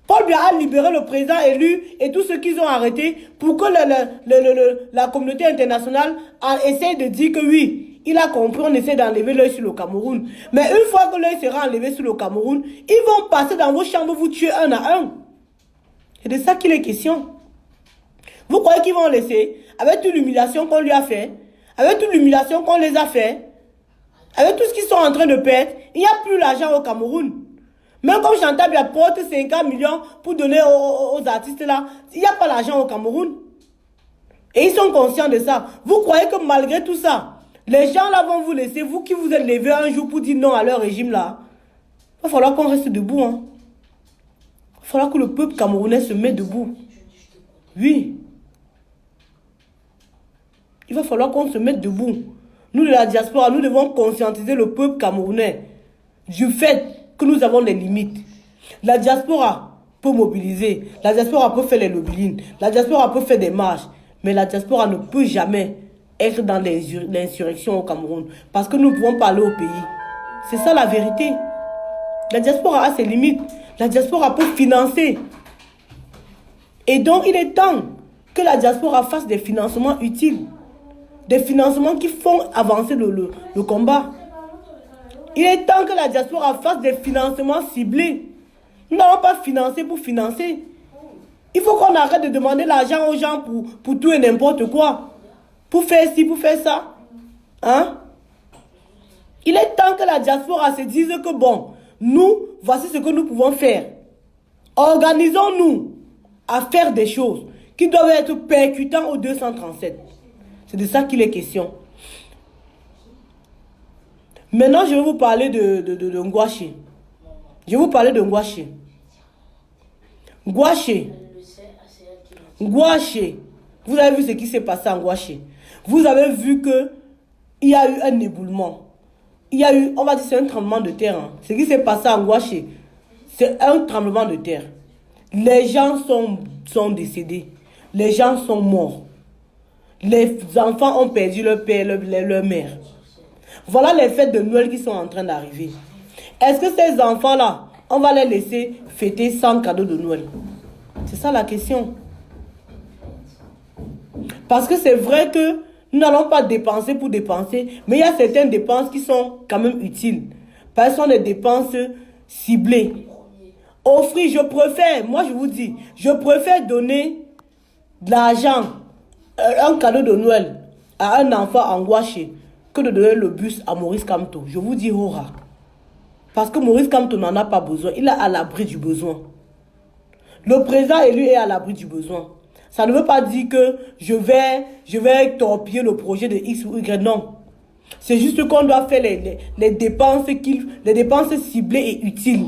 Speaker 1: Paul Biya a libéré le président élu et tous ceux qu'ils ont arrêtés pour que la communauté internationale essaye de dire que oui, il a compris, on essaie d'enlever l'œil sur le Cameroun. Mais une fois que l'œil sera enlevé sur le Cameroun, ils vont passer dans vos chambres, vous tuer un à un. C'est de ça qu'il est question. Vous croyez qu'ils vont laisser, avec toute l'humiliation qu'on lui a fait, avec toute l'humiliation qu'on les a fait, avec tout ce qu'ils sont en train de perdre, il n'y a plus l'argent au Cameroun. Même comme Chantal Biya porte 50 millions pour donner aux artistes là, il n'y a pas l'argent au Cameroun. Et ils sont conscients de ça. Vous croyez que malgré tout ça, les gens là vont vous laisser, vous qui vous êtes levés un jour pour dire non à leur régime là, il va falloir qu'on reste debout. Hein. Il va falloir que le peuple camerounais se mette debout. Oui. Il va falloir qu'on se mette debout. Nous de la diaspora, nous devons conscientiser le peuple camerounais du fait que nous avons des limites. La diaspora peut mobiliser, la diaspora peut faire les lobbying, la diaspora peut faire des marches, mais la diaspora ne peut jamais être dans l'insurrection au Cameroun, parce que nous pouvons parler au pays. C'est ça la vérité. La diaspora a ses limites, la diaspora peut financer. Et donc il est temps que la diaspora fasse des financements utiles, des financements qui font avancer le combat. Il est temps que la diaspora fasse des financements ciblés. Nous n'allons pas financer pour financer. Il faut qu'on arrête de demander l'argent aux gens pour tout et n'importe quoi. Pour faire ci, pour faire ça. Hein? Il est temps que la diaspora se dise que bon, nous, voici ce que nous pouvons faire. Organisons-nous à faire des choses qui doivent être percutantes au 237. C'est de ça qu'il est question. Maintenant, je vais vous parler de Ngouaché. Je vais vous parler de Ngouaché. Ngouaché. Vous avez vu ce qui s'est passé à Ngouaché. Vous avez vu qu'il y a eu un éboulement. Il y a eu, on va dire, c'est un tremblement de terre. Hein. Ce qui s'est passé à Ngouaché, c'est un tremblement de terre. Les gens sont décédés. Les gens sont morts. Les enfants ont perdu leur père, leur mère. Voilà les fêtes de Noël qui sont en train d'arriver. Est-ce que ces enfants-là, on va les laisser fêter sans cadeau de Noël? C'est ça la question. Parce que c'est vrai que nous n'allons pas dépenser pour dépenser, mais il y a certaines dépenses qui sont quand même utiles. Parce que ce sont des dépenses ciblées. Offrir, je préfère, moi je vous dis, je préfère donner de l'argent, un cadeau de Noël à un enfant angoissé que de donner le bus à Maurice Kamto. Je vous dis hurrah. Parce que Maurice Kamto n'en a pas besoin, il est à l'abri du besoin. Le président élu est à l'abri du besoin. Ça ne veut pas dire que je vais torpiller le projet de X ou Y, non. C'est juste qu'on doit faire les dépenses ciblées et utiles.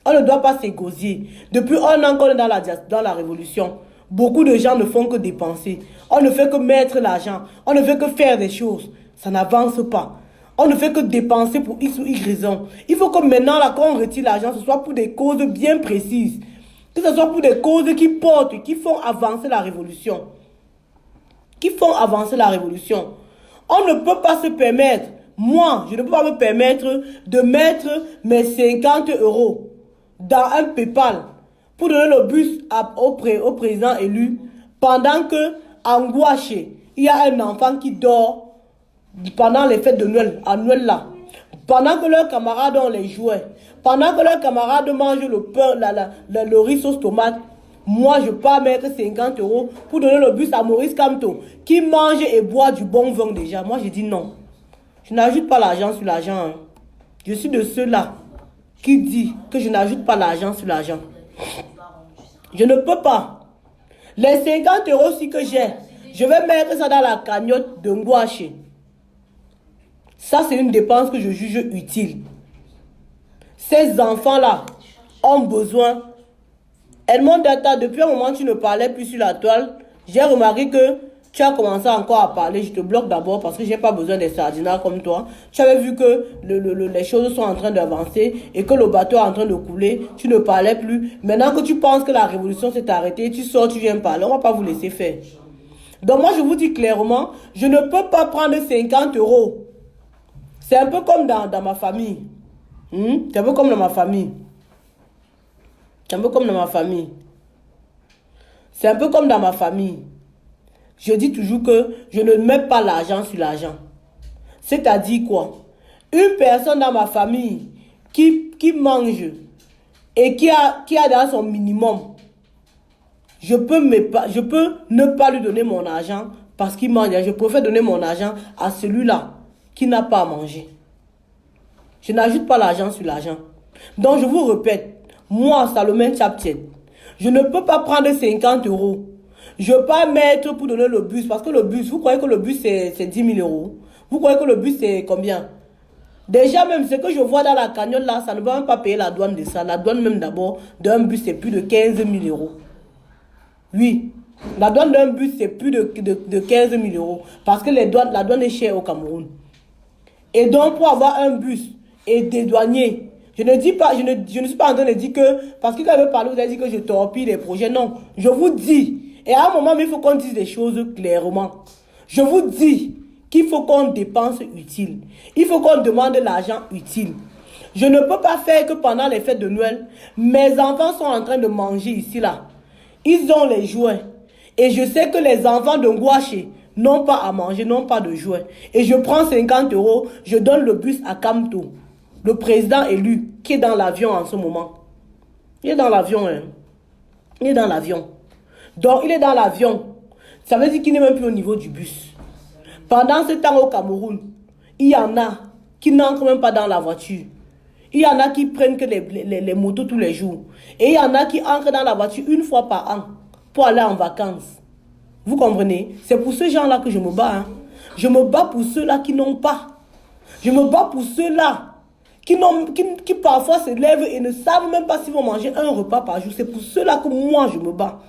Speaker 1: On ne doit pas s'égosier. Depuis un an qu'on est dans la révolution, beaucoup de gens ne font que dépenser. On ne fait que mettre l'argent. On ne fait que faire des choses. Ça n'avance pas. On ne fait que dépenser pour X ou Y raison. Il faut que maintenant, là, quand on retire l'argent, ce soit pour des causes bien précises. Que ce soit pour des causes qui portent, qui font avancer la révolution. Qui font avancer la révolution. On ne peut pas se permettre, moi, je ne peux pas me permettre de mettre mes 50 € dans un PayPal pour donner le bus au président élu pendant que, en Gouaché, il y a un enfant qui dort pendant les fêtes de Noël, à Noël là. Pendant que leurs camarades ont les jouets, pendant que leurs camarades mangent le pain, le riz sauce tomate, moi je peux mettre 50 € pour donner le bus à Maurice Kamto, qui mange et boit du bon vin déjà. Moi je dis non. Je n'ajoute pas l'argent sur l'argent. Hein. Je suis de ceux-là qui dit que je n'ajoute pas l'argent sur l'argent. Je ne peux pas. Les 50 € aussi que j'ai, je vais mettre ça dans la cagnotte de Ngouaché. Ça, c'est une dépense que je juge utile. Ces enfants-là ont besoin. Edmond Data, depuis un moment, tu ne parlais plus sur la toile. J'ai remarqué que tu as commencé encore à parler. Je te bloque d'abord parce que je n'ai pas besoin des sardinards comme toi. Tu avais vu que les choses sont en train d'avancer et que le bateau est en train de couler. Tu ne parlais plus. Maintenant que tu penses que la révolution s'est arrêtée, tu sors, tu viens parler. On ne va pas vous laisser faire. Donc moi, je vous dis clairement, je ne peux pas prendre 50 €. C'est un peu comme dans ma famille. C'est un peu comme dans ma famille. C'est un peu comme dans ma famille. C'est un peu comme dans ma famille. Je dis toujours que je ne mets pas l'argent sur l'argent. C'est-à-dire quoi? Une personne dans ma famille qui mange et qui a dans son minimum, je peux ne pas lui donner mon argent parce qu'il mange. Je préfère donner mon argent à celui-là qui n'a pas à manger. Je n'ajoute pas l'argent sur l'argent. Donc je vous répète, moi, Salomé Tchaptiet, je ne peux pas prendre 50 €. Je ne peux pas mettre pour donner le bus, parce que le bus, vous croyez que le bus c'est 10 000 €? Vous croyez que le bus c'est combien? Déjà même ce que je vois dans la cagnotte là, ça ne va même pas payer la douane de ça. La douane même d'abord d'un bus c'est plus de 15 000 €. Oui, la douane d'un bus c'est plus de 15 000 €. Parce que la douane est chère au Cameroun. Et donc pour avoir un bus et dédouaner, je ne dis pas, je ne suis pas en train de dire que, parce que quand je veux parler, vous avez dit que je torpille les projets. Non, je vous dis, et à un moment, il faut qu'on dise des choses clairement. Je vous dis qu'il faut qu'on dépense utile. Il faut qu'on demande l'argent utile. Je ne peux pas faire que pendant les fêtes de Noël, mes enfants sont en train de manger ici, là. Ils ont les jouets. Et je sais que les enfants de Ngouaché n'ont pas à manger, n'ont pas de jouets. Et je prends 50 €, je donne le bus à Kamto, le président élu, qui est dans l'avion en ce moment. Il est dans l'avion, hein. Il est dans l'avion. Donc, il est dans l'avion. Ça veut dire qu'il n'est même plus au niveau du bus. Pendant ce temps au Cameroun, il y en a qui n'entrent même pas dans la voiture. Il y en a qui prennent que les motos tous les jours. Et il y en a qui entrent dans la voiture une fois par an pour aller en vacances. Vous comprenez? C'est pour ces gens-là que je me bats. Hein. Je me bats pour ceux-là qui n'ont pas. Je me bats pour ceux-là qui parfois se lèvent et ne savent même pas s'ils vont manger un repas par jour. C'est pour ceux-là que moi je me bats.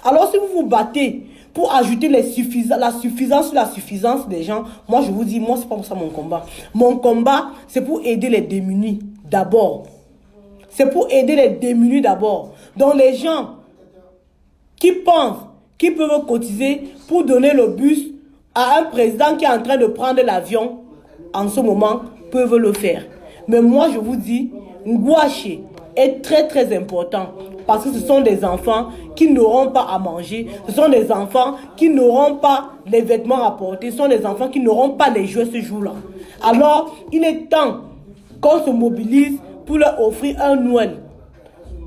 Speaker 1: Alors si vous vous battez pour ajouter la suffisance sur la suffisance des gens, moi je vous dis, moi c'est pas pour ça mon combat. Mon combat, c'est pour aider les démunis d'abord. C'est pour aider les démunis d'abord. Donc les gens qui pensent qu'ils peuvent cotiser pour donner le bus à un président qui est en train de prendre l'avion, en ce moment peuvent le faire. Mais moi, je vous dis, Ngwache est très très important parce que ce sont des enfants qui n'auront pas à manger, ce sont des enfants qui n'auront pas les vêtements à porter, ce sont des enfants qui n'auront pas les jouets ce jour-là. Alors, il est temps qu'on se mobilise pour leur offrir un Noël,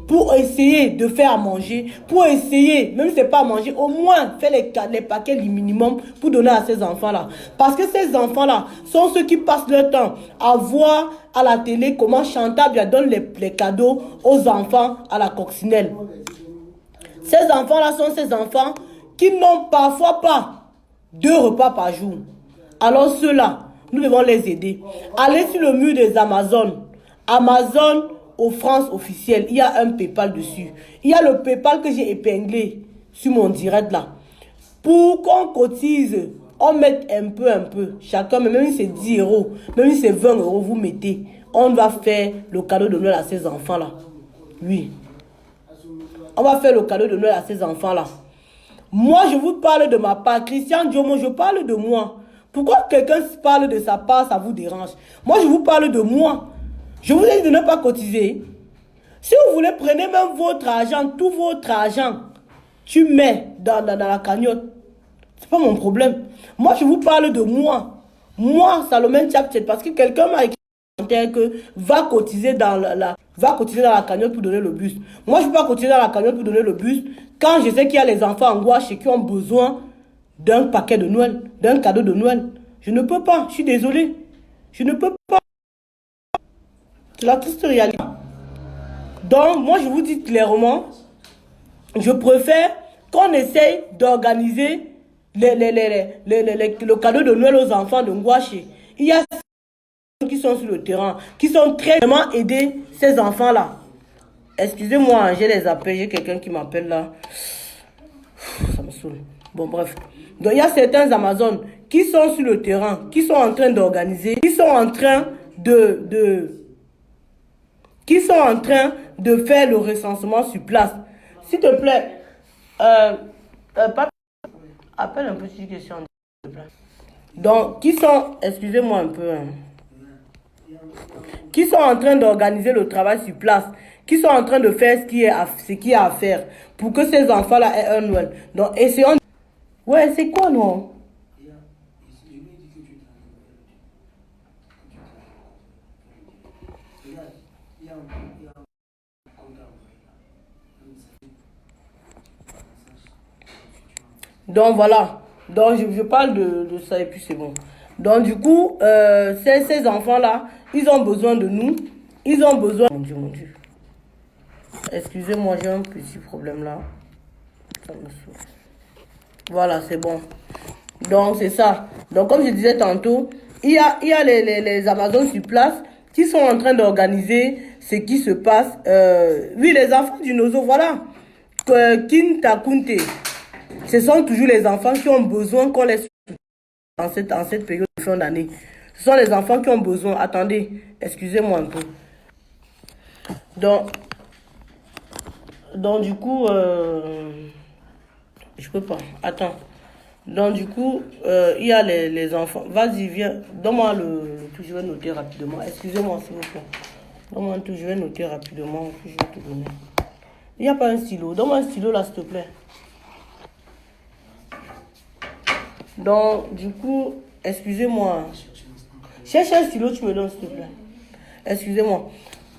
Speaker 1: pour essayer de faire à manger, pour essayer, même si ce n'est pas à manger, au moins faire les paquets du minimum pour donner à ces enfants-là. Parce que ces enfants-là sont ceux qui passent leur temps à voir à la télé comment Chantal donne les cadeaux aux enfants à la coccinelle. Ces enfants-là sont ces enfants qui n'ont parfois pas 2 repas par jour. Alors ceux-là, nous devons les aider. Allez sur le mur des Amazones. Amazon offrance officielle, il y a un PayPal dessus. Il y a le PayPal que j'ai épinglé sur mon direct là. Pour qu'on cotise, on mette un peu. Chacun, même si c'est 10 euros, même si c'est 20 euros, vous mettez. On va faire le cadeau de Noël à ces enfants là. Oui. On va faire le cadeau de Noël à ces enfants là. Moi, je vous parle de ma part. Christian Diomo, je parle de moi. Pourquoi quelqu'un parle de sa part, ça vous dérange? Moi, je vous parle de moi. Je vous ai dit de ne pas cotiser. Si vous voulez, prenez même votre argent, tout votre argent. Tu mets dans la cagnotte. C'est pas mon problème. Moi, je vous parle de moi. Moi, Salomé Tchapchet, parce que quelqu'un m'a écrit que va cotiser dans la cagnotte pour donner le bus. Moi, je ne peux pas cotiser dans la cagnotte pour donner le bus quand je sais qu'il y a les enfants en gouache qui ont besoin d'un paquet de Noël, d'un cadeau de Noël. Je ne peux pas. Je suis désolé. Je ne peux pas. C'est la triste réalité. Donc, moi, je vous dis clairement, je préfère qu'on essaye d'organiser le cadeau de Noël aux enfants de Ngwache. Il y a ceux qui sont sur le terrain, qui sont très vraiment aider ces enfants-là. Excusez-moi, j'ai des appels, j'ai quelqu'un qui m'appelle là. Ça me saoule. Bon, bref. Donc, il y a certains Amazones qui sont sur le terrain, qui sont en train d'organiser, qui sont en train de faire le recensement sur place. S'il te plaît, appelle un peu si question, s'il te plaît. Donc, qui sont, excusez-moi un peu, qui sont en train d'organiser le travail sur place, qui sont en train de faire ce qu'il y a à faire pour que ces enfants-là aient un Noël. Donc, essayons. Ouais, c'est quoi, non? Donc voilà, donc je parle de ça et puis c'est bon. Donc du coup, ces enfants-là, ils ont besoin de nous, ils ont besoin... Mon Dieu. Excusez-moi, j'ai un petit problème là. Ça me saoule. Voilà, c'est bon. Donc c'est ça. Donc comme je disais tantôt, il y a les Amazones sur place qui sont en train d'organiser ce qui se passe. Oui, les enfants du Nozo, voilà. Kintakunte. Ce sont toujours les enfants qui ont besoin qu'on les soutienne en cette période de fin d'année. Ce sont les enfants qui ont besoin. Attendez, excusez-moi un peu. Donc du coup, je peux pas. Attends. Donc du coup, il y a les enfants. Vas-y, viens. Donne-moi le tout. Je vais noter rapidement. Excusez-moi s'il vous plaît. Donne-moi un tout. Je vais noter rapidement. Puis je vais te donner. Il n'y a pas un stylo. Donne-moi un stylo là, s'il te plaît. Donc, du coup, excusez-moi. Cherche un stylo, tu me donnes, s'il te plaît. Excusez-moi.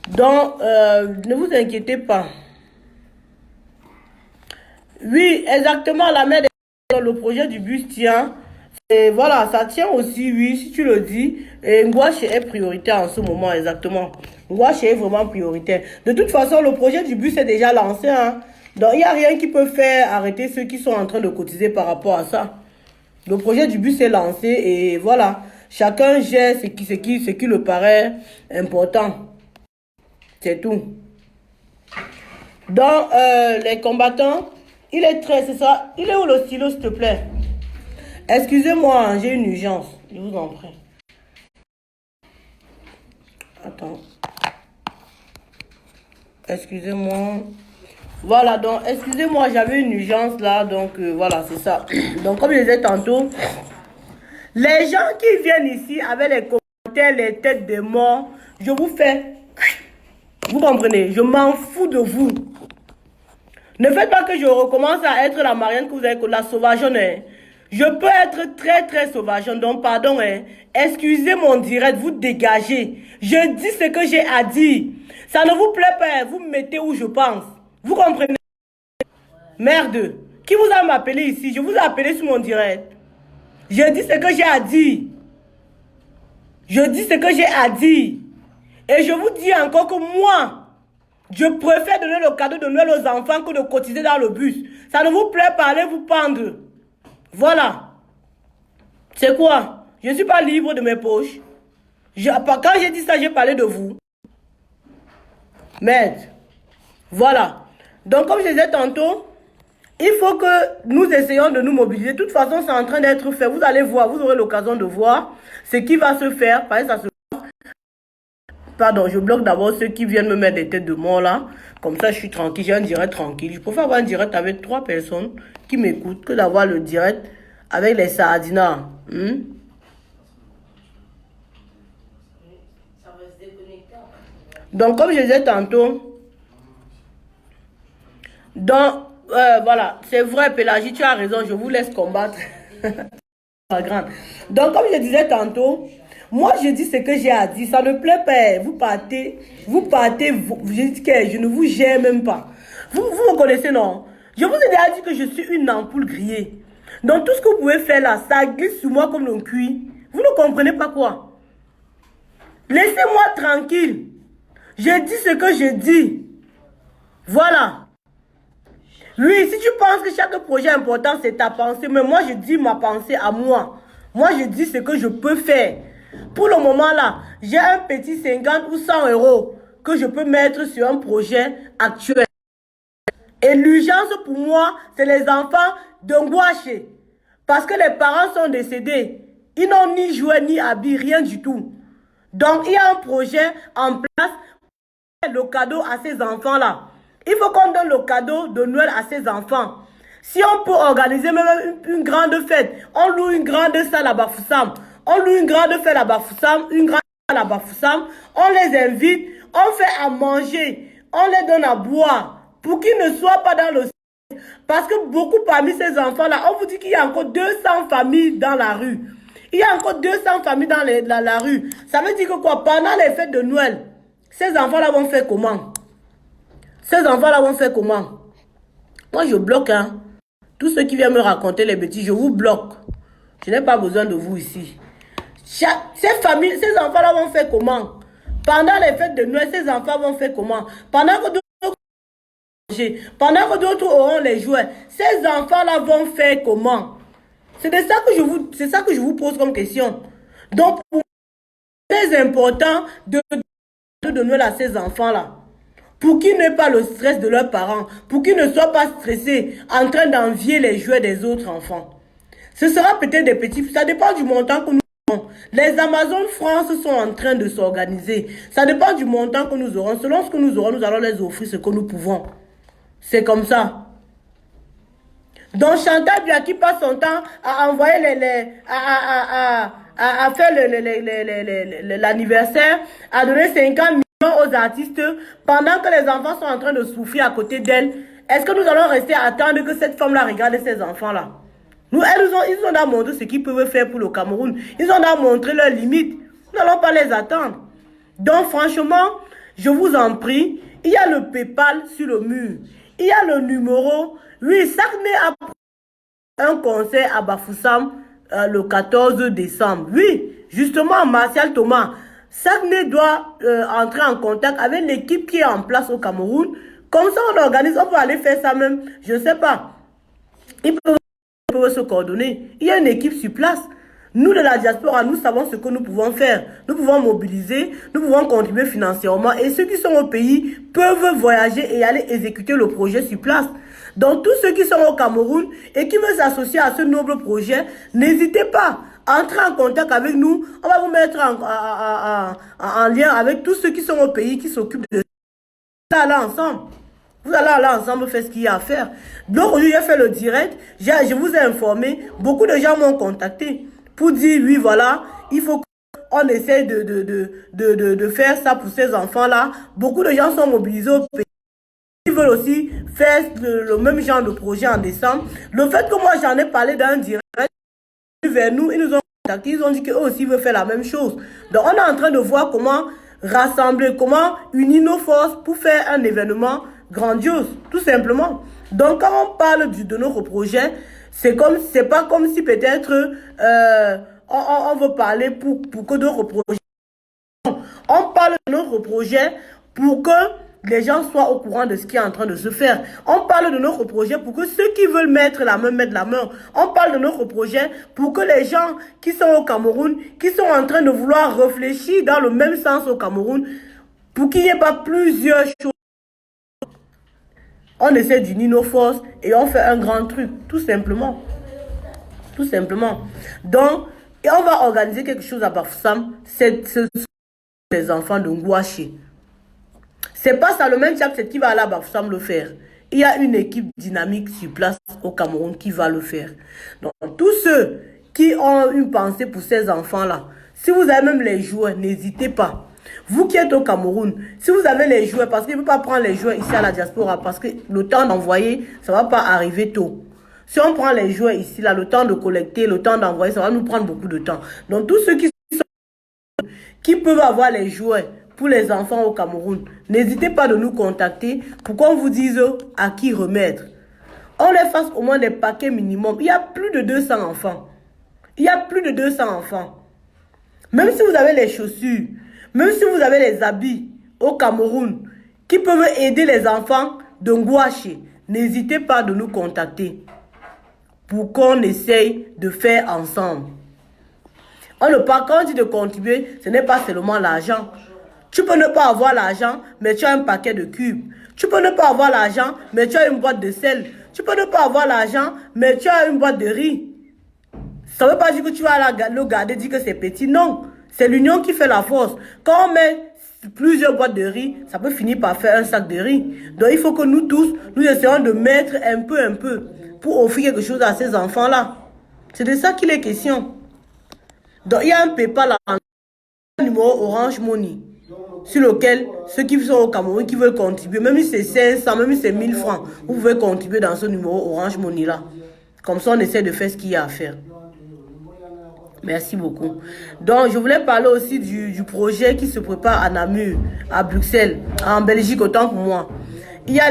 Speaker 1: Donc, ne vous inquiétez pas. Oui, exactement, la mère dans le projet du bus tient. Et voilà, ça tient aussi, oui, si tu le dis. Et Ngwache est prioritaire en ce moment, exactement. Ngwache est vraiment prioritaire. De toute façon, le projet du bus est déjà lancé. Hein. Donc, il n'y a rien qui peut faire arrêter ceux qui sont en train de cotiser par rapport à ça. Le projet du bus est lancé et voilà. Chacun gère ce qui le paraît important. C'est tout. Donc, les combattants, il est très, c'est ça. Il est où le stylo, s'il te plaît? Excusez-moi, j'ai une urgence. Je vous en prie. Attends. Excusez-moi. Voilà, donc, excusez-moi, j'avais une urgence là, donc voilà, c'est ça. Donc, comme je disais tantôt, les gens qui viennent ici avec les les têtes des morts, je vous fais... Vous comprenez? Je m'en fous de vous. Ne faites pas que je recommence à être la Marianne que vous avez, la sauvageonne. Hein. Je peux être très très sauvageonne, donc pardon. Hein. Excusez mon direct, vous dégagez. Je dis ce que j'ai à dire. Ça ne vous plaît pas, vous me mettez où je pense. Vous comprenez? Merde. Qui vous a appelé ici? Je vous ai appelé sur mon direct. Je dis ce que j'ai à dire. Je dis ce que j'ai à dire. Et je vous dis encore que moi, je préfère donner le cadeau de Noël aux enfants que de cotiser dans le bus. Ça ne vous plaît pas, allez vous pendre. Voilà. C'est quoi? Je ne suis pas libre de mes poches. Quand j'ai dit ça, j'ai parlé de vous. Merde. Voilà. Donc, comme je disais tantôt, il faut que nous essayions de nous mobiliser. De toute façon, c'est en train d'être fait. Vous allez voir, vous aurez l'occasion de voir ce qui va se faire. Pardon, je bloque d'abord ceux qui viennent me mettre des têtes de mort là. Comme ça, je suis tranquille, j'ai un direct tranquille. Je préfère avoir un direct avec 3 personnes qui m'écoutent que d'avoir le direct avec les sardinas. Donc, comme je disais tantôt, voilà, c'est vrai, Pélagie, tu as raison, je vous laisse combattre. Donc, comme je disais tantôt, moi, je dis ce que j'ai à dire. Ça ne plaît pas. Vous partez. Je dis que je ne vous gère même pas. Vous me connaissez, non? Je vous ai déjà dit que je suis une ampoule grillée. Donc, tout ce que vous pouvez faire là, ça glisse sur moi comme le cuit. Vous ne comprenez pas quoi? Laissez-moi tranquille. Je dis ce que je dis. Voilà. Oui, si tu penses que chaque projet important, c'est ta pensée, mais moi, je dis ma pensée à moi. Moi, je dis ce que je peux faire. Pour le moment là, j'ai un petit 50 ou 100 euros que je peux mettre sur un projet actuel. Et l'urgence pour moi, c'est les enfants de Ngouaché. Parce que les parents sont décédés. Ils n'ont ni jouet, ni habit, rien du tout. Donc, il y a un projet en place pour le cadeau à ces enfants-là. Il faut qu'on donne le cadeau de Noël à ces enfants. Si on peut organiser même une grande fête, on loue une grande salle à Bafoussam. On loue une grande fête à Bafoussam, une grande salle à Bafoussam. On les invite, on fait à manger, on les donne à boire pour qu'ils ne soient pas dans le stress. Parce que beaucoup parmi ces enfants-là, on vous dit qu'il y a encore 200 familles dans la rue. Il y a encore 200 familles dans la rue. Ça veut dire que quoi? Pendant les fêtes de Noël, ces enfants-là vont faire comment? Ces enfants-là vont faire comment? Moi, je bloque, hein. Tous ceux qui viennent me raconter les bêtises, je vous bloque. Je n'ai pas besoin de vous ici. Ces enfants-là vont faire comment? Pendant les fêtes de Noël, ces enfants vont faire comment? Pendant que d'autres auront les jouets, ces enfants-là vont faire comment? C'est ça que je vous pose comme question. Donc, c'est très important de Noël à ces enfants-là. Pour qu'ils n'aient pas le stress de leurs parents. Pour qu'ils ne soient pas stressés en train d'envier les jouets des autres enfants. Ce sera peut-être des petits... Ça dépend du montant que nous aurons. Les Amazon France sont en train de s'organiser. Ça dépend du montant que nous aurons. Selon ce que nous aurons, nous allons les offrir ce que nous pouvons. C'est comme ça. Donc Chantal Biaki passe son temps à envoyer à faire l'anniversaire, à donner 50 millions aux artistes pendant que les enfants sont en train de souffrir à côté d'elle. Est-ce que nous allons rester à attendre que cette femme-là regarde ces enfants-là? Ils ont à montrer ce qu'ils peuvent faire pour le Cameroun. Ils ont à montrer leurs limites. Nous n'allons pas les attendre. Donc franchement, je vous en prie, il y a le PayPal sur le mur. Il y a le numéro. Oui, Sakné a un concert à Bafoussam le 14 décembre. Oui, justement, Martial Thomas. Sakné doit entrer en contact avec l'équipe qui est en place au Cameroun. Comme ça, on organise, on peut aller faire ça même. Je ne sais pas. Ils peuvent se coordonner. Il y a une équipe sur place. Nous, de la diaspora, nous savons ce que nous pouvons faire. Nous pouvons mobiliser, nous pouvons contribuer financièrement. Et ceux qui sont au pays peuvent voyager et aller exécuter le projet sur place. Donc, tous ceux qui sont au Cameroun et qui veulent s'associer à ce noble projet, n'hésitez pas. Entrez en contact avec nous. On va vous mettre en lien avec tous ceux qui sont au pays, qui s'occupent de ça. Là, ensemble. Vous allez aller ensemble faire ce qu'il y a à faire. Donc, aujourd'hui, j'ai fait le direct. Je vous ai informé. Beaucoup de gens m'ont contacté pour dire, oui, voilà, il faut on essaie de faire ça pour ces enfants-là. Beaucoup de gens sont mobilisés au pays. Ils veulent aussi faire le même genre de projet en décembre. Le fait que moi j'en ai parlé dans un direct vers nous, ils nous ont contactés, ils ont dit qu'eux aussi veulent faire la même chose. Donc on est en train de voir comment rassembler, comment unir nos forces pour faire un événement grandiose, tout simplement. Donc quand on parle de notre projet, c'est pas comme si peut-être on veut parler pour que d'autres projets. On parle de notre projet pour que les gens soient au courant de ce qui est en train de se faire. On parle de notre projet pour que ceux qui veulent mettre la main mettent la main. On parle de notre projet pour que les gens qui sont au Cameroun, qui sont en train de vouloir réfléchir dans le même sens au Cameroun, pour qu'il n'y ait pas plusieurs choses. On essaie d'unir nos forces et on fait un grand truc, tout simplement. Tout simplement. Donc, et on va organiser quelque chose à Bafoussam. C'est les enfants de Ngouaché. C'est pas Salomon Tchapset qui va aller à Bafoussam le faire. Il y a une équipe dynamique sur place au Cameroun qui va le faire. Donc, tous ceux qui ont une pensée pour ces enfants-là, si vous avez même les jouets, n'hésitez pas. Vous qui êtes au Cameroun, si vous avez les jouets, parce qu'il ne peut pas prendre les jouets ici à la diaspora, parce que le temps d'envoyer, ça ne va pas arriver tôt. Si on prend les jouets ici, là, le temps de collecter, le temps d'envoyer, ça va nous prendre beaucoup de temps. Donc, tous ceux qui peuvent avoir les jouets pour les enfants au Cameroun, n'hésitez pas de nous contacter pour qu'on vous dise à qui remettre. On les fasse au moins des paquets minimum. Il y a plus de 200 enfants. Il y a plus de 200 enfants. Même si vous avez les chaussures, même si vous avez les habits au Cameroun qui peuvent aider les enfants de Ngouaché, n'hésitez pas de nous contacter pour qu'on essaye de faire ensemble. On ne parle, quand on dit de contribuer, ce n'est pas seulement l'argent. Tu peux ne pas avoir l'argent, mais tu as un paquet de cubes. Tu peux ne pas avoir l'argent, mais tu as une boîte de sel. Tu peux ne pas avoir l'argent, mais tu as une boîte de riz. Ça ne veut pas dire que tu vas le garder, dire que c'est petit. Non, c'est l'union qui fait la force. Quand on met plusieurs boîtes de riz, ça peut finir par faire un sac de riz. Donc il faut que nous tous, nous essayons de mettre un peu, pour offrir quelque chose à ces enfants-là. C'est de ça qu'il est question. Donc il y a un PayPal, un numéro Orange Money, sur lequel ceux qui sont au Cameroun, qui veulent contribuer, même si c'est 500, même si c'est 1000 francs, vous pouvez contribuer dans ce numéro Orange Money là. Comme ça, on essaie de faire ce qu'il y a à faire. Merci beaucoup. Donc, je voulais parler aussi du projet qui se prépare à Namur, à Bruxelles, en Belgique, autant pour moi. Il y a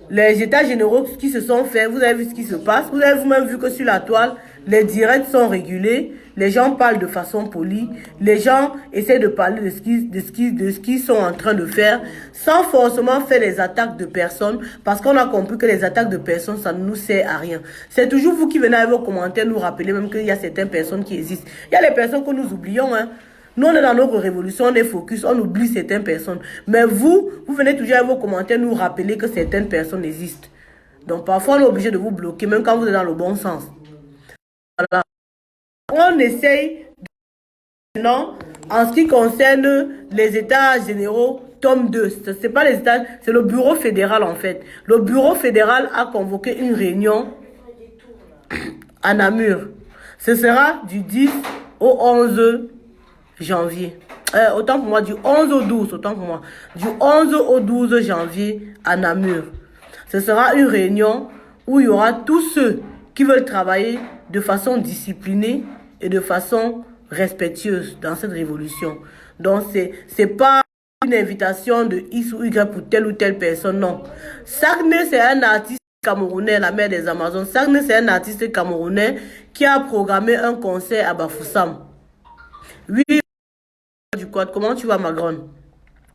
Speaker 1: les états généraux qui se sont faits. Vous avez vu ce qui se passe. Vous avez vous-même vu que sur la toile, les directs sont régulés. Les gens parlent de façon polie. Les gens essaient de parler de ce qu'ils sont en train de faire sans forcément faire les attaques de personnes, parce qu'on a compris que les attaques de personnes, ça ne nous sert à rien. C'est toujours vous qui venez avec vos commentaires nous rappeler même qu'il y a certaines personnes qui existent. Il y a les personnes que nous oublions, hein. Nous, on est dans notre révolution, on est focus, on oublie certaines personnes. Mais vous venez toujours avec vos commentaires nous rappeler que certaines personnes existent. Donc parfois, on est obligé de vous bloquer, même quand vous êtes dans le bon sens. Voilà. On essaye, maintenant, en ce qui concerne les états généraux, tome 2, c'est pas les états, c'est le bureau fédéral en fait. Le bureau fédéral a convoqué une réunion à Namur. Ce sera du 10 au 11 janvier. Autant pour moi, du 11 au 12, autant pour moi. Du 11 au 12 janvier à Namur. Ce sera une réunion où il y aura tous ceux qui veulent travailler de façon disciplinée et de façon respectueuse dans cette révolution. Donc, c'est pas une invitation de X ou Y pour telle ou telle personne, non. Sagne, c'est un artiste camerounais, la mère des Amazones. Sagne, c'est un artiste camerounais qui a programmé un concert à Bafoussam. Oui, du quad, comment tu vas, ma grande?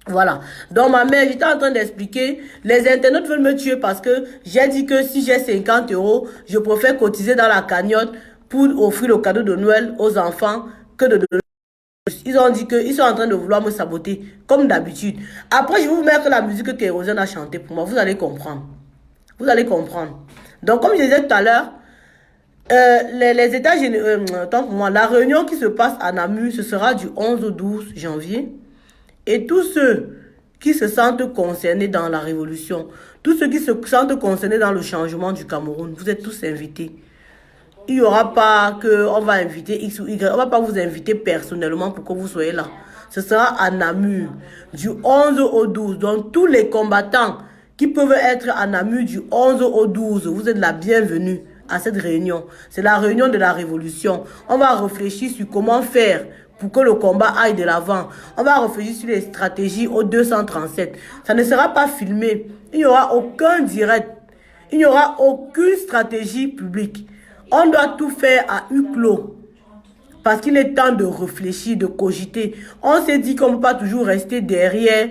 Speaker 1: Voilà. Donc, ma mère, j'étais en train d'expliquer, les internautes veulent me tuer parce que j'ai dit que si j'ai 50 €, je préfère cotiser dans la cagnotte pour offrir le cadeau de Noël aux enfants que de donner. Ils ont dit qu'ils sont en train de vouloir me saboter, comme d'habitude. Après, je vais vous mettre la musique que Kérosène a chantée pour moi. Vous allez comprendre. Vous allez comprendre. Donc, comme je disais tout à l'heure, les états généraux, tant pour moi, la réunion qui se passe à Namur, ce sera du 11 au 12 janvier. Et tous ceux qui se sentent concernés dans la révolution, tous ceux qui se sentent concernés dans le changement du Cameroun, vous êtes tous invités. il n'y aura pas qu'on va inviter X ou Y. On ne va pas vous inviter personnellement pour que vous soyez là. Ce sera à Namur, du 11 au 12. Donc, tous les combattants qui peuvent être à Namur du 11 au 12, vous êtes la bienvenue à cette réunion. C'est la réunion de la révolution. On va réfléchir sur comment faire pour que le combat aille de l'avant. On va réfléchir sur les stratégies au 237. Ça ne sera pas filmé. Il n'y aura aucun direct. Il n'y aura aucune stratégie publique. On doit tout faire à huis clos. Parce qu'il est temps de réfléchir, de cogiter. On s'est dit qu'on ne peut pas toujours rester derrière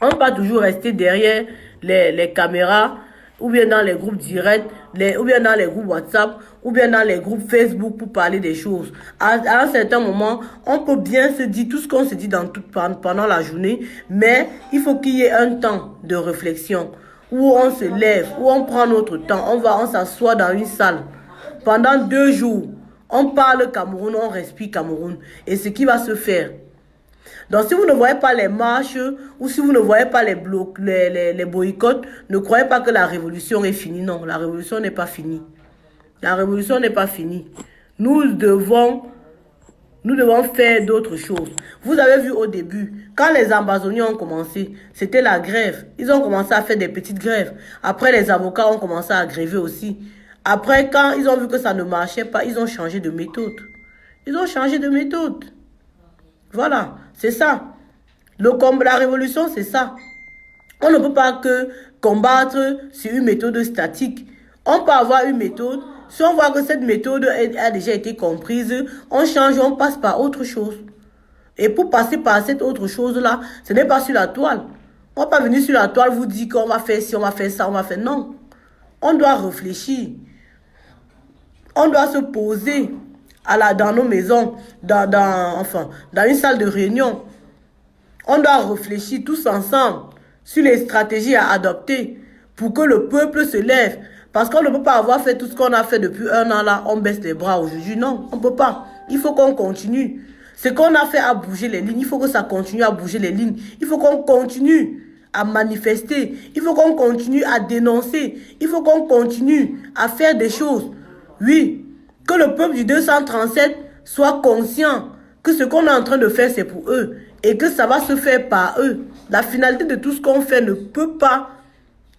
Speaker 1: on ne peut pas toujours rester derrière les caméras, ou bien dans les groupes directs, ou bien dans les groupes WhatsApp, ou bien dans les groupes Facebook pour parler des choses. À un certain moment, on peut bien se dire tout ce qu'on se dit pendant la journée, mais il faut qu'il y ait un temps de réflexion, où on se lève, où on prend notre temps, on s'assoit dans une salle. Pendant 2 jours, on parle Cameroun, on respire Cameroun. Et ce qui va se faire. Donc, si vous ne voyez pas les marches ou si vous ne voyez pas les boycotts, ne croyez pas que la révolution est finie. Non, la révolution n'est pas finie. La révolution n'est pas finie. Nous devons faire d'autres choses. Vous avez vu au début, quand les Amazoniens ont commencé, c'était la grève. Ils ont commencé à faire des petites grèves. Après, les avocats ont commencé à gréver aussi. Après, quand ils ont vu que ça ne marchait pas, ils ont changé de méthode. Ils ont changé de méthode. Voilà, c'est ça. La révolution, c'est ça. On ne peut pas que combattre sur une méthode statique. On peut avoir une méthode. Si on voit que cette méthode a déjà été comprise, on change, on passe par autre chose. Et pour passer par cette autre chose-là, ce n'est pas sur la toile. On ne va pas venir sur la toile vous dire qu'on va faire ci, on va faire ça, on va faire... Non. On doit réfléchir. On doit se poser dans nos maisons, dans une salle de réunion. On doit réfléchir tous ensemble sur les stratégies à adopter pour que le peuple se lève. Parce qu'on ne peut pas avoir fait tout ce qu'on a fait depuis 1 an là, on baisse les bras aujourd'hui. Non, on ne peut pas. Il faut qu'on continue. Ce qu'on a fait à bouger les lignes, il faut que ça continue à bouger les lignes. Il faut qu'on continue à manifester. Il faut qu'on continue à dénoncer. Il faut qu'on continue à faire des choses. Oui, que le peuple du 237 soit conscient que ce qu'on est en train de faire, c'est pour eux. Et que ça va se faire par eux. La finalité de tout ce qu'on fait ne peut pas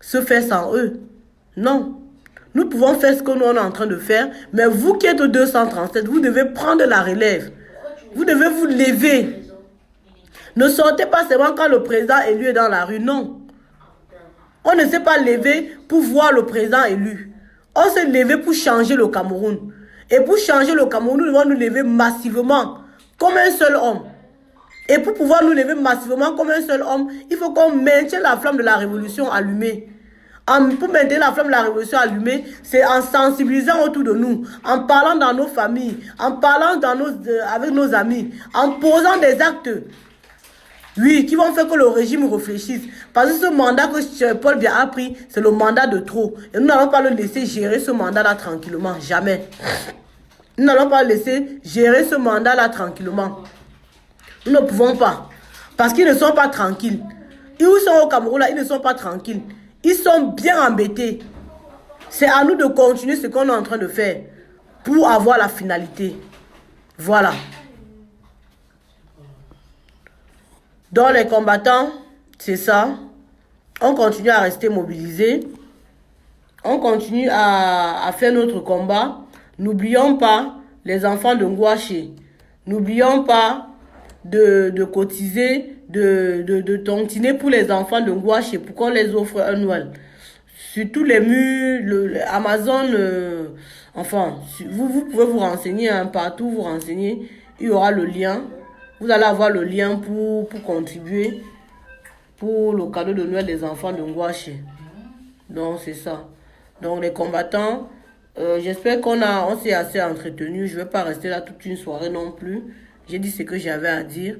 Speaker 1: se faire sans eux. Non. Nous pouvons faire ce que nous on est en train de faire. Mais vous qui êtes au 237, vous devez prendre la relève. Vous devez vous lever. Ne sortez pas seulement quand le président élu est dans la rue. Non. On ne s'est pas levé pour voir le président élu. On s'est levé pour changer le Cameroun. Et pour changer le Cameroun, nous devons nous lever massivement, comme un seul homme. Et pour pouvoir nous lever massivement comme un seul homme, il faut qu'on maintienne la flamme de la révolution allumée. Pour maintenir la flamme de la révolution allumée, c'est en sensibilisant autour de nous, en parlant dans nos familles, en parlant avec nos amis, en posant des actes. Oui, qui vont faire que le régime réfléchisse. Parce que ce mandat que Paul Biya a pris, c'est le mandat de trop. Et nous n'allons pas le laisser gérer ce mandat-là tranquillement. Jamais. Nous n'allons pas le laisser gérer ce mandat-là tranquillement. Nous ne pouvons pas. Parce qu'ils ne sont pas tranquilles. Ils sont au Cameroun, là, ils ne sont pas tranquilles. Ils sont bien embêtés. C'est à nous de continuer ce qu'on est en train de faire pour avoir la finalité. Voilà. Dans les combattants, c'est ça. On continue à rester mobilisés. On continue à faire notre combat. N'oublions pas les enfants de Ngouaché. N'oublions pas de cotiser, de tontiner pour les enfants de Ngouaché pour qu'on les offre un Noël. Sur tous les murs, Amazon, vous pouvez vous renseigner, partout vous renseigner, il y aura le lien. Vous allez avoir le lien pour contribuer pour le cadeau de Noël des enfants de Ngouaché. Donc c'est ça. Donc les combattants, j'espère qu'on s'est assez entretenu. Je ne vais pas rester là toute une soirée non plus. J'ai dit ce que j'avais à dire.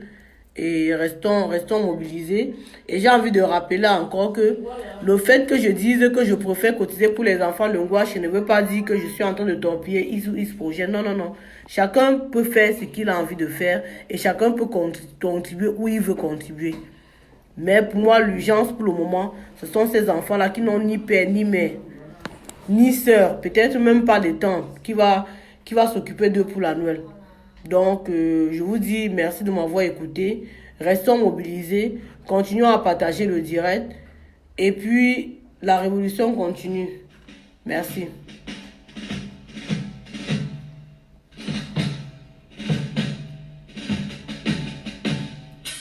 Speaker 1: Et restons mobilisés. Et j'ai envie de rappeler encore que le fait que je dise que je préfère cotiser pour les enfants de Ngouaché ne veut pas dire que je suis en train de torpiller Is ou Is projet. Non, non, non. Chacun peut faire ce qu'il a envie de faire et chacun peut contribuer où il veut contribuer. Mais pour moi, l'urgence pour le moment, ce sont ces enfants-là qui n'ont ni père ni mère. ni sœur, peut-être même pas des tantes, qui va s'occuper d'eux pour la Noël. Donc, je vous dis merci de m'avoir écouté. Restons mobilisés, continuons à partager le direct. Et puis, la révolution continue. Merci.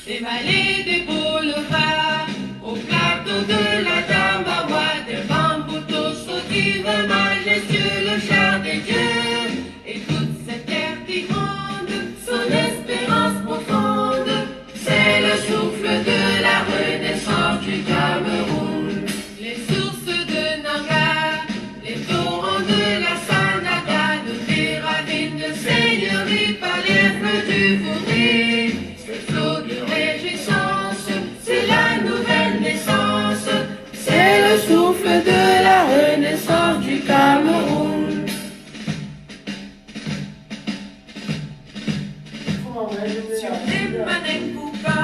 Speaker 4: Dévaler des boulevards au plateau de la dame à moi, des bamboutos sautilles majestueux, le char des dieux, et toute cette terre qui gronde, son espérance profonde, c'est le souffle de la renaissance du Cameroun. Les sources de Nanga, les torrents de la Sandaga, des ravines de seigneurie par les fleuves du Bourri, ce flot de réjouissance, c'est la nouvelle naissance, c'est le souffle de la renaissance du Cameroun. Sur les manettes Bouba,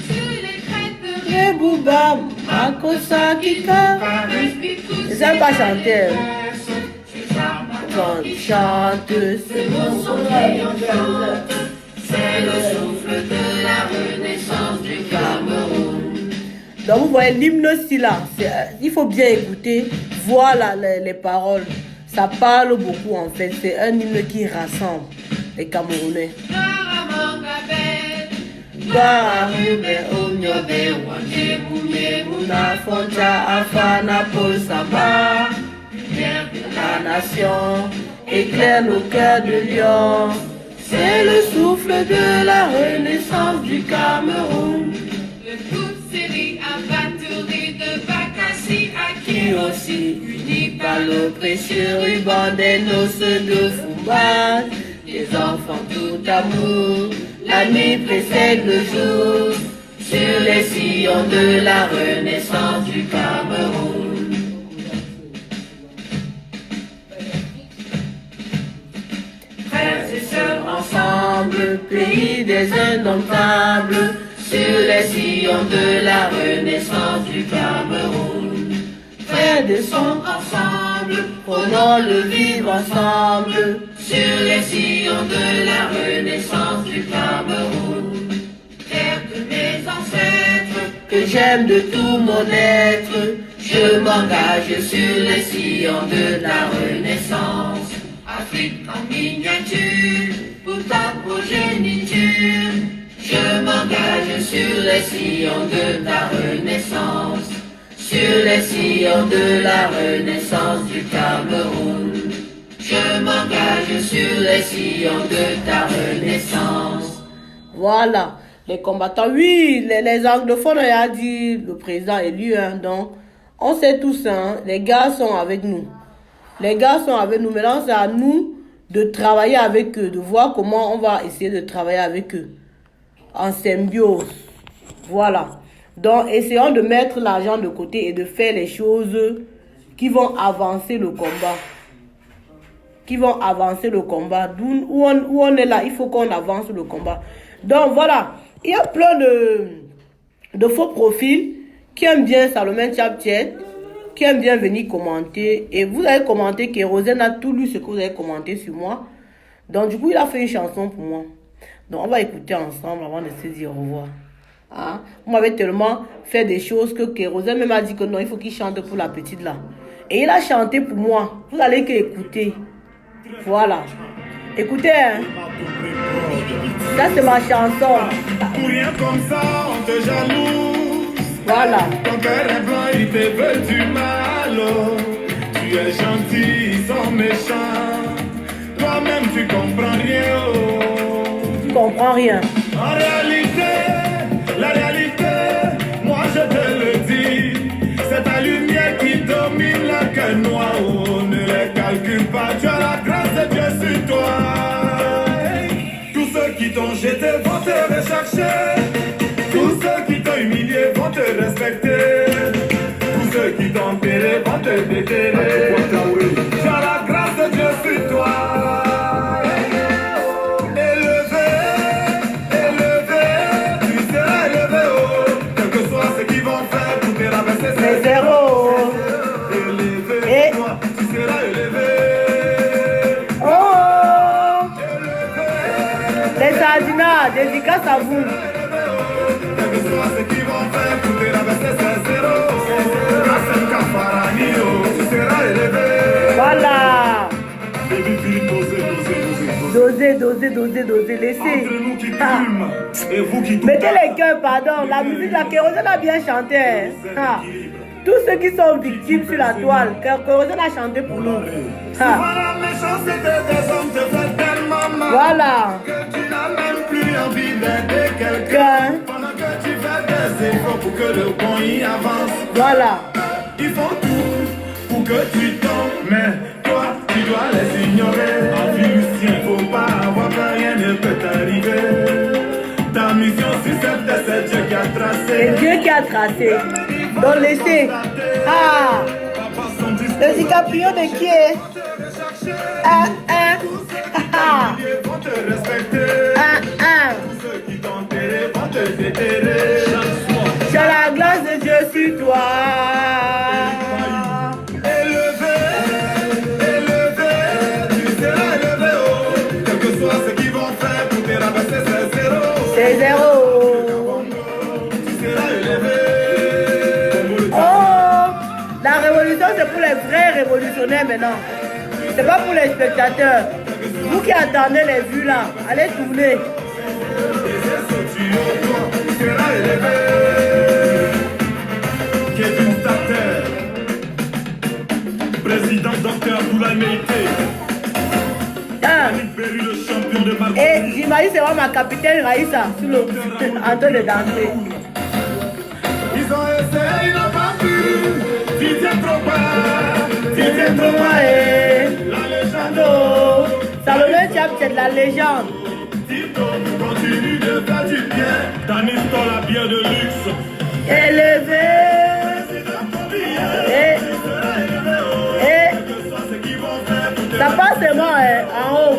Speaker 4: sur les crêtes de
Speaker 1: Bouba, Makosa, Kika. Ils n'aiment pas chanter. Quand ils chantent, c'est bon son
Speaker 4: c'est le souffle de la renaissance du Cameroun.
Speaker 1: Donc vous voyez l'hymne aussi là, il faut bien écouter, voir les paroles. Ça parle beaucoup en fait, c'est un hymne qui rassemble les Camerounais. La nation éclaire nos cœurs de lion. C'est le souffle de la renaissance du Cameroun.
Speaker 4: Le Toutseri Abaturi de Bakassi Aki aussi,
Speaker 1: Unis par le précieux ruban des noces de Fumba, des enfants tout amour, la nuit précède le jour, sur les sillons de la renaissance du Cameroun.
Speaker 4: frères et sœurs
Speaker 1: Ensemble, pays des indomptables, sur les sillons de la renaissance du Cameroun. Frères de sang ensemble, prenons le vivre ensemble, sur les sillons de la renaissance du Cameroun.
Speaker 4: terre de mes ancêtres,
Speaker 1: Que j'aime de tout mon être, je m'engage sur les sillons de la renaissance.
Speaker 4: Afrique en miniature, pour ta progéniture,
Speaker 1: Je m'engage sur les sillons de ta renaissance, sur les sillons de la renaissance du Cameroun. Je m'engage sur les sillons de ta renaissance. Voilà, les combattants, oui, les anglophones, il a dit le président élu, hein, donc on sait tous, hein, les gars sont avec nous. Les gars sont avec nous, maintenant c'est à nous de travailler avec eux, de voir comment on va essayer de travailler avec eux. En symbiose. Voilà. Donc, essayons de mettre l'argent de côté et de faire les choses qui vont avancer le combat. Qui vont avancer le combat. Où on est là, il faut qu'on avance le combat. Donc, voilà. Il y a plein de faux profils qui aiment bien Salomon Tchaptiet, qui aiment bien venir commenter. Et vous avez commenté que Rosen a tout lu ce que vous avez commenté sur moi. Donc, du coup, il a fait une chanson pour moi. Donc, on va écouter ensemble avant de se dire au revoir. Hein? Vous m'avez tellement fait des choses que Kérosène même a dit que non, il faut qu'il chante pour la petite là. Et il a chanté pour moi. Vous allez que écouter. Voilà. Écoutez, hein. Ça, c'est ma chanson.
Speaker 3: Pour rien comme ça, on te jalouse.
Speaker 1: Voilà.
Speaker 3: Ton cœur est blanc, il te veut du mal. Oh. Tu es gentil, ils sont méchants. Toi-même, tu comprends rien. Oh.
Speaker 1: Tu comprends rien.
Speaker 3: En réalité, la réalité, moi je te le dis, c'est ta lumière qui domine la cœur noir. Oh, ne les calcule pas, tu as la grâce de Dieu sur toi. Tous ceux qui t'ont jeté vont te rechercher. Tous ceux qui t'ont humilié vont te respecter. Tous ceux qui t'ont enterré vont te déterrer. Tu as la grâce de Dieu sur toi.
Speaker 1: C'est zéro. Et à vous.
Speaker 3: Quel que soit ce qu'ils vont faire pour te rabaisser, c'est zéro. Grâce à Kafaranio, tu seras élevé.
Speaker 1: Voilà.
Speaker 3: Baby, vite,
Speaker 1: Doser, laissez.
Speaker 3: Entre nous qui
Speaker 1: Ah.
Speaker 3: fument et vous qui tout
Speaker 1: Mettez les cœurs, pardon. La musique, la Kérosène a bien chanté. Ah. Tous ceux qui sont victimes sur la toile, Kérosène a chanté pour nous. Ah.
Speaker 3: la méchanceté des hommes te fait tellement mal
Speaker 1: Voilà.
Speaker 3: que tu n'as même plus envie d'aider quelqu'un.
Speaker 1: Qu'un.
Speaker 3: Pendant que tu fais des efforts pour que le bon y avance.
Speaker 1: Voilà.
Speaker 3: Ils font tout pour que tu tombes, mais toi, tu dois les ignorer. En vie, Lucien, faut pas avoir peur, rien ne peut t'arriver. Ta mission sur cette terre, c'est Dieu qui a
Speaker 1: C'est
Speaker 3: tracé.
Speaker 1: Dieu qui a tracé. Donc laissez. Ah. Le DiCaprio de qui est? Ah.
Speaker 3: Ils vont te respecter.
Speaker 1: Ah.
Speaker 3: Ceux qui t'ont enterré vont te déterrer. Chaque soir,
Speaker 1: J'ai la glace de Dieu sur toi.
Speaker 3: élevé, tu seras élevé, oh. Quel que soit ce qu'ils vont faire pour te rabaisser, c'est zéro.
Speaker 1: C'est zéro.
Speaker 3: Tu seras élevé.
Speaker 1: Oh, la révolution c'est pour les vrais révolutionnaires maintenant. C'est pas pour les spectateurs. Vous qui attendez les vues là, allez tourner.
Speaker 3: Tu seras élevé. Kevin Starter, président docteur Abdoulaye Meïté,
Speaker 1: Ah.
Speaker 3: Nick Berry, le champion de
Speaker 1: Et
Speaker 3: Marseille.
Speaker 1: j'imagine c'est moi ma capitaine Raïssa sur le en train de danser.
Speaker 3: Ils ont essayé, ils n'ont pas pu. Didier Drogba,
Speaker 1: Didier Drogba,
Speaker 3: la légende.
Speaker 1: Salomé Diab, c'est de la légende.
Speaker 3: Tito continue de faire du bien. Danis la bière de luxe.
Speaker 1: Élevé. Et ça passe seulement en haut.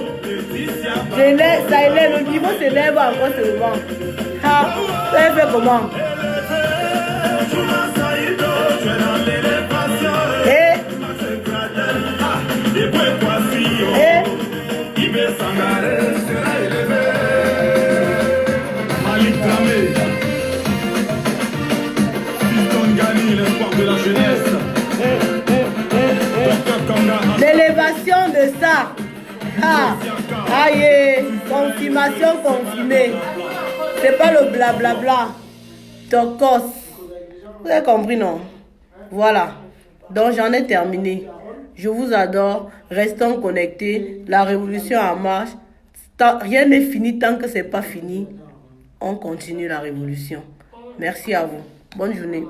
Speaker 1: Ça élève, le niveau s'élève encore seulement. Ah, ça fait comment? Et
Speaker 3: Malik Dramé, Fiston Gani, l'espoir de la jeunesse. Docteur Kanga,
Speaker 1: l'élévation de ça. Ah, aïe, confirmation confirmée. C'est pas le blablabla. Tokos. Vous avez compris, non? Voilà. Donc j'en ai terminé. Je vous adore. Restons connectés. La révolution en marche. Rien n'est fini tant que c'est pas fini. On continue la révolution. Merci à vous. Bonne journée.